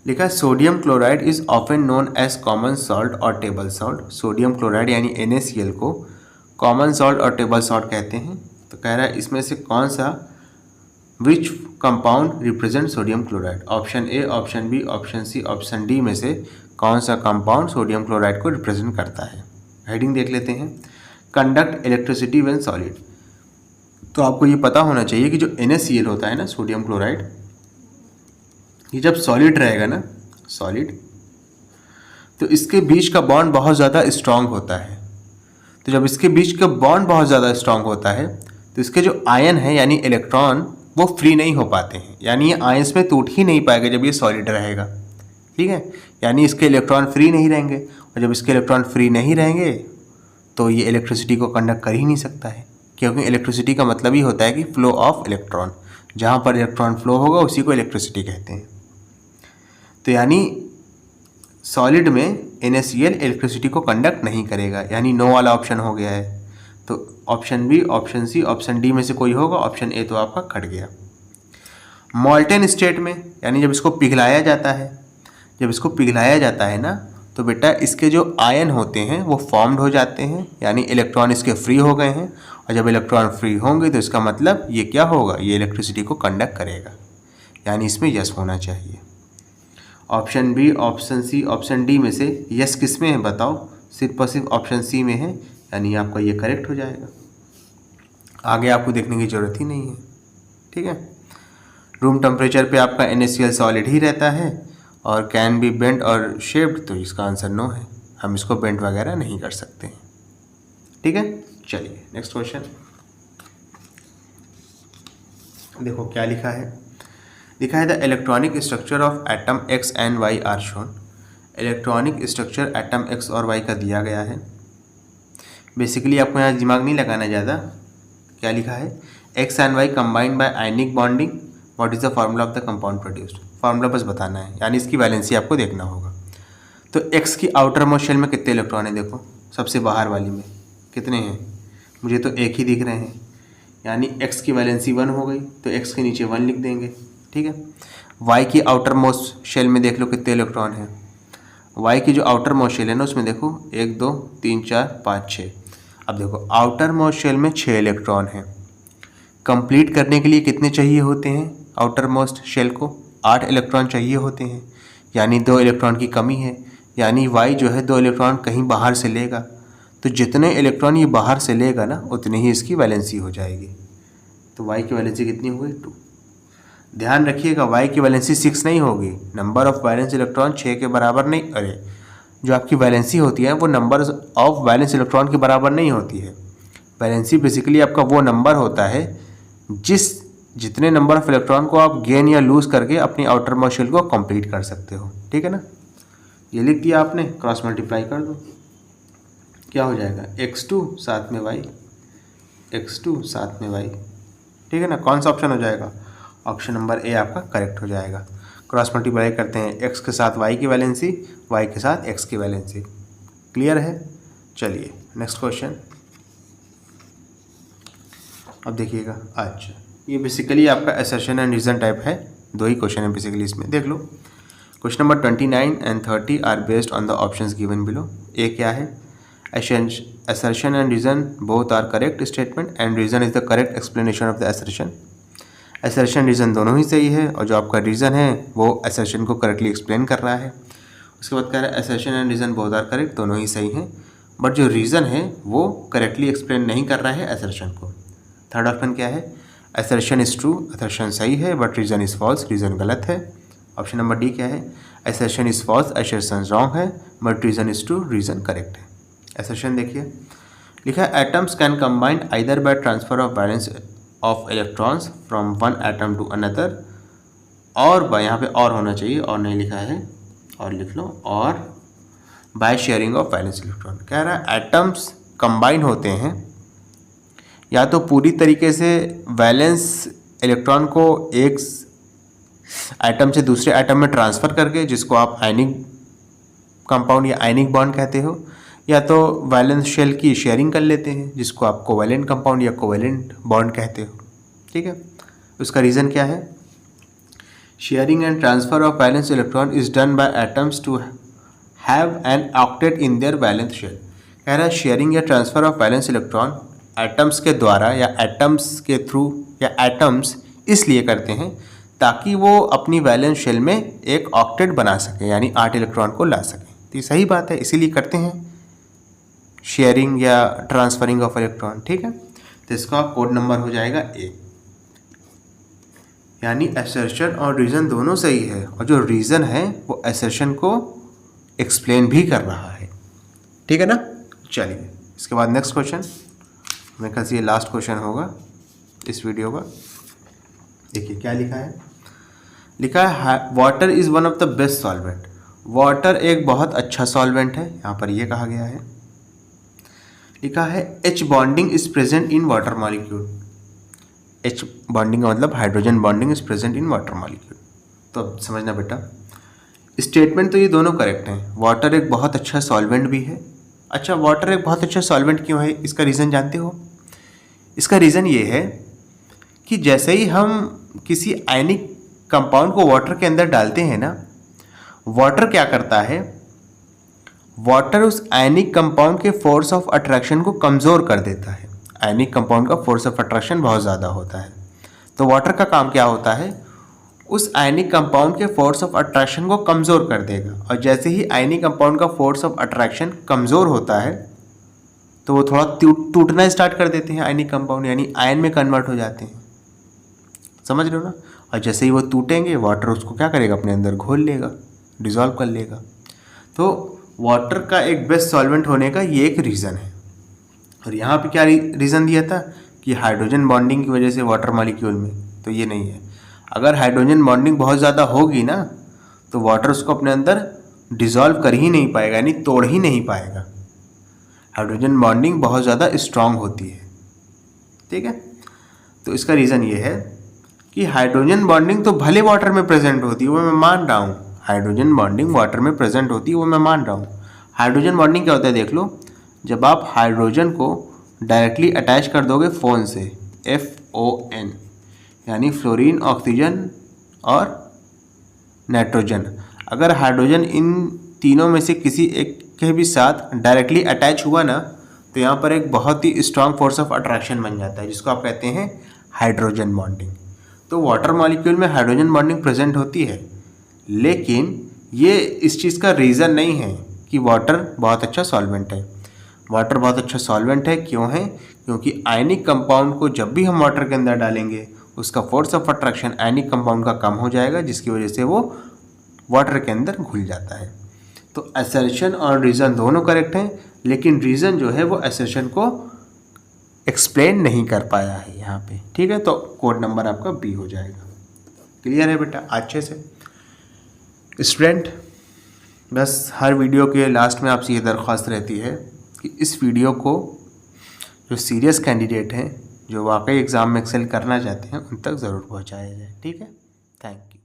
लिखा है sodium chloride is often known as common salt और टेबल सॉल्ट। सोडियम क्लोराइड यानी NaCl को कॉमन सॉल्ट और टेबल सॉल्ट कहते हैं। तो कह रहा है इसमें से कौन सा which compound represent sodium chloride. Option A, option B, option C, option D में से कौन सा कंपाउंड सोडियम क्लोराइड को रिप्रेजेंट करता है। हेडिंग देख लेते हैं, कंडक्ट इलेक्ट्रिसिटी व्हेन सॉलिड। तो आपको ये पता होना चाहिए कि जो NaCl होता है ना, सोडियम क्लोराइड, ये जब सॉलिड रहेगा ना, सॉलिड, तो इसके बीच का बॉन्ड बहुत ज़्यादा स्ट्रांग होता है। तो जब इसके बीच का बॉन्ड बहुत ज़्यादा स्ट्रांग होता है, तो इसके जो आयन है यानी इलेक्ट्रॉन, वो फ्री नहीं हो पाते हैं। यानी ये आयंस में टूट ही नहीं पाएगा जब ये सॉलिड रहेगा। ठीक है, यानी इसके इलेक्ट्रॉन फ्री नहीं रहेंगे, और जब इसके इलेक्ट्रॉन फ्री नहीं रहेंगे तो ये इलेक्ट्रिसिटी को कंडक्ट कर ही नहीं सकता है, क्योंकि इलेक्ट्रिसिटी का मतलब ही होता है कि फ्लो ऑफ इलेक्ट्रॉन, जहाँ पर इलेक्ट्रॉन फ्लो होगा उसी को इलेक्ट्रिसिटी कहते हैं। तो यानी सॉलिड में NaCl इलेक्ट्रिसिटी को कंडक्ट नहीं करेगा, यानी नो वाला ऑप्शन हो गया है। तो option B, option C, option D में से कोई होगा, ऑप्शन ए तो आपका कट गया। मॉल्टेन स्टेट में, यानी जब इसको पिघलाया जाता है, जब इसको पिघलाया जाता है ना, तो बेटा इसके जो आयन होते हैं वो फॉर्म्ड हो जाते हैं, यानी इलेक्ट्रॉन इसके फ्री हो गए हैं। और जब इलेक्ट्रॉन फ्री होंगे तो इसका मतलब ये क्या होगा, ये इलेक्ट्रिसिटी को कंडक्ट करेगा, यानी इसमें यस होना चाहिए। Option B, option C, option D में से यस किस में है बताओ? सिर्फ और सिर्फ ऑप्शन सी में है, यानी आपका ये करेक्ट हो जाएगा। आगे आपको देखने की ज़रूरत ही नहीं है, ठीक है। रूम टेम्परेचर पे आपका NaCl सॉलिड ही रहता है और कैन बी बेंट और शेप्ड, तो इसका आंसर नो है, हम इसको बेंट वगैरह नहीं कर सकते हैं, ठीक है। चलिए नेक्स्ट क्वेश्चन देखो क्या लिखा है। लिखा है the electronic structure of atom X and Y are shown. Electronic structure atom X और Y का दिया गया है। बेसिकली आपको यहाँ दिमाग नहीं लगाना ज़्यादा। क्या लिखा है? X and Y combined by ionic bonding, what is the formula of the compound produced. Formula बस बताना है, यानी इसकी वैलेंसी आपको देखना होगा। तो X की आउटर मोस्ट शेल में कितने इलेक्ट्रॉन है? देखो सबसे बाहर वाली में कितने हैं? मुझे तो एक ही दिख रहे हैं, यानी X की वैलेंसी 1 हो गई, तो X के नीचे 1 लिख देंगे, ठीक है। Y की आउटर मोस्ट शेल में देख लो कितने इलेक्ट्रॉन हैं। Y की जो आउटर मोस्ट शेल है ना, उसमें देखो 1 2 3 4 5 6। अब देखो आउटर मोस्ट शेल में 6 इलेक्ट्रॉन हैं। कंप्लीट करने के लिए कितने चाहिए होते हैं? आउटर मोस्ट शेल को 8 इलेक्ट्रॉन चाहिए होते हैं, यानी 2 इलेक्ट्रॉन की कमी है, यानी Y जो है 2 इलेक्ट्रॉन कहीं बाहर से लेगा। तो जितने इलेक्ट्रॉन ये बाहर से लेगा ना, उतनी ही इसकी वैलेंसी हो जाएगी। तो Y की वैलेंसी कितनी हो गई? 2। ध्यान रखिएगा Y की वैलेंसी 6 नहीं होगी, नंबर ऑफ वैलेंस इलेक्ट्रॉन 6 के बराबर नहीं, अरे जो आपकी वैलेंसी होती है वो नंबर ऑफ वैलेंस इलेक्ट्रॉन के बराबर नहीं होती है। वैलेंसी बेसिकली आपका वो नंबर होता है जितने नंबर ऑफ इलेक्ट्रॉन को आप गेन या लूज करके अपनी आउटर मोस्ट शेल को कंप्लीट कर सकते हो, ठीक है ना। ये लिख दिया आपने, क्रॉस मल्टीप्लाई कर दो, क्या हो जाएगा? x2 साथ में y, x2 साथ में y, ठीक है ना। कौन सा ऑप्शन हो जाएगा? ऑप्शन नंबर ए आपका करेक्ट हो जाएगा। क्रॉस मल्टीप्लाई करते हैं x के साथ y की वैलेंसी, y के साथ x की वैलेंसी। क्लियर है? चलिए नेक्स्ट क्वेश्चन। अब देखिएगा, अच्छा ये बेसिकली आपका असर्शन एंड रीजन टाइप है, 2 ही क्वेश्चन है बेसिकली इसमें, देख लो। Question number 29 and 30 are based on the options given below. A क्या है? assertion and reason both are correct statement and reason is the correct explanation of the assertion। assertion reason दोनों ही सही है और जो आपका reason है वो assertion को correctly explain कर रहा है। उसके बाद कह रहा है assertion and reason both are correct, दोनों ही सही हैं, बट जो reason है वो correctly explain नहीं कर रहा है assertion को। थर्ड ऑप्शन क्या है? assertion is true, assertion सही है but reason is false, reason गलत है। ऑप्शन नंबर डी क्या है? assertion is false, assertion wrong है but reason is true, reason correct है। assertion देखिए, लिखा है atoms can combined either by transfer of valence of electrons from one atom to another, और यहाँ पे और होना चाहिए, और नहीं लिखा है, और लिख लो, और by sharing of valence electron. कह रहा है एटम्स कंबाइन होते हैं या तो पूरी तरीके से वैलेंस इलेक्ट्रॉन को एक एटम से दूसरे एटम में ट्रांसफ़र करके, जिसको आप आयनिक कंपाउंड या आयनिक बॉन्ड कहते हो, या तो वैलेंस शेल की शेयरिंग कर लेते हैं जिसको आप कोवैलेंट कंपाउंड या कोवैलेंट बॉन्ड कहते हो, ठीक है। उसका रीज़न क्या है? Sharing and transfer of valence electron is done by atoms to have an octet in their valence shell. कह रहा है शेयरिंग या transfer of valence electron atoms के द्वारा या एटम्स के थ्रू या एटम्स इसलिए करते हैं ताकि वो अपनी वैलेंस शेल में एक ऑक्टेट बना सके, यानी 8 इलेक्ट्रॉन को ला सकें। तो ये सही बात है, इसीलिए करते हैं शेयरिंग या ट्रांसफरिंग ऑफ इलेक्ट्रॉन, ठीक है। तो इसका कोड नंबर हो जाएगा ए, यानी असर्शन और रीज़न दोनों सही है और जो रीज़न है वो असर्शन को एक्सप्लेन भी कर रहा है, ठीक है ना। चलिए इसके बाद नेक्स्ट क्वेश्चन, मेरे ख्याल से ये लास्ट क्वेश्चन होगा इस वीडियो का। देखिए क्या लिखा है। लिखा है water is one of the best solvent. Water एक बहुत अच्छा सॉल्वेंट है, यहाँ पर ये कहा गया है। लिखा है H bonding is present in water molecule. H bonding का मतलब hydrogen bonding is present in water molecule. तो अब समझना बेटा, स्टेटमेंट तो ये दोनों करेक्ट हैं। वाटर एक बहुत अच्छा सॉल्वेंट भी है। अच्छा, वाटर एक बहुत अच्छा सॉल्वेंट क्यों है, इसका रीज़न जानते हो? इसका रीज़न ये है कि जैसे ही हम किसी आयनिक कंपाउंड को वाटर के अंदर डालते हैं ना, वाटर क्या करता है, वाटर उस आयनिक कंपाउंड के फोर्स ऑफ अट्रैक्शन को कमज़ोर कर देता है। आयनिक कंपाउंड का फोर्स ऑफ अट्रैक्शन बहुत ज़्यादा होता है, तो वाटर का काम क्या होता है, उस आयनिक कंपाउंड के फोर्स ऑफ अट्रैक्शन को कमज़ोर कर देगा। और जैसे ही आयनिक कंपाउंड का फोर्स ऑफ अट्रैक्शन कमज़ोर होता है तो वो थोड़ा टूटना स्टार्ट कर देते हैं आयनिक कंपाउंड, यानी आयन में कन्वर्ट हो जाते हैं। समझ रहे हो ना? और जैसे ही वो टूटेंगे, वाटर उसको क्या करेगा, अपने अंदर घोल लेगा, डिज़ोल्व कर लेगा। तो वाटर का एक बेस्ट सॉल्वेंट होने का ये एक रीज़न है। और यहाँ पे क्या रीज़न दिया था कि हाइड्रोजन बॉन्डिंग की वजह से वाटर मॉलिक्यूल में, तो ये नहीं है। अगर हाइड्रोजन बॉन्डिंग बहुत ज़्यादा होगी ना, तो वाटर उसको अपने अंदर डिज़ोल्व कर ही नहीं पाएगा, यानी तोड़ ही नहीं पाएगा। हाइड्रोजन बॉन्डिंग बहुत ज़्यादा स्ट्रांग होती है, ठीक है। तो इसका रीज़न ये है कि हाइड्रोजन बॉन्डिंग तो भले वाटर में प्रेजेंट होती है, वो मैं मान रहा हूँ, हाइड्रोजन बॉन्डिंग वाटर में प्रेजेंट होती है, वो मैं मान रहा हूँ। हाइड्रोजन बॉन्डिंग क्या होता है, देख लो, जब आप हाइड्रोजन को डायरेक्टली अटैच कर दोगे फोन से, FON, यानी फ्लोरीन, ऑक्सीजन और नाइट्रोजन, अगर हाइड्रोजन इन तीनों में से किसी एक के भी साथ डायरेक्टली अटैच हुआ ना, तो यहाँ पर एक बहुत ही स्ट्रांग फोर्स ऑफ अट्रैक्शन बन जाता है, जिसको आप कहते हैं हाइड्रोजन बॉन्डिंग। तो वाटर मॉलिक्यूल में हाइड्रोजन बॉन्डिंग प्रेजेंट होती है, लेकिन ये इस चीज़ का रीज़न नहीं है कि वाटर बहुत अच्छा सॉल्वेंट है। वाटर बहुत अच्छा सॉल्वेंट है, क्यों है? क्योंकि आयनिक कंपाउंड को जब भी हम वाटर के अंदर डालेंगे, उसका force of attraction ionic compound का कम हो जाएगा, जिसकी वजह से वो वाटर के अंदर घुल जाता है। तो असर्शन और रीज़न दोनों करेक्ट हैं, लेकिन रीज़न जो है वो असर्शन को एक्सप्लेन नहीं कर पाया है यहाँ पे, ठीक है। तो कोड नंबर आपका B हो जाएगा। क्लियर है बेटा अच्छे से? स्टूडेंट, बस हर वीडियो के लास्ट में आपसे ये दरख्वास्त रहती है कि इस वीडियो को जो सीरियस कैंडिडेट हैं, जो वाकई एग्ज़ाम में एक्सेल करना चाहते हैं, उन तक ज़रूर पहुँचाया जाए, ठीक है। Thank you.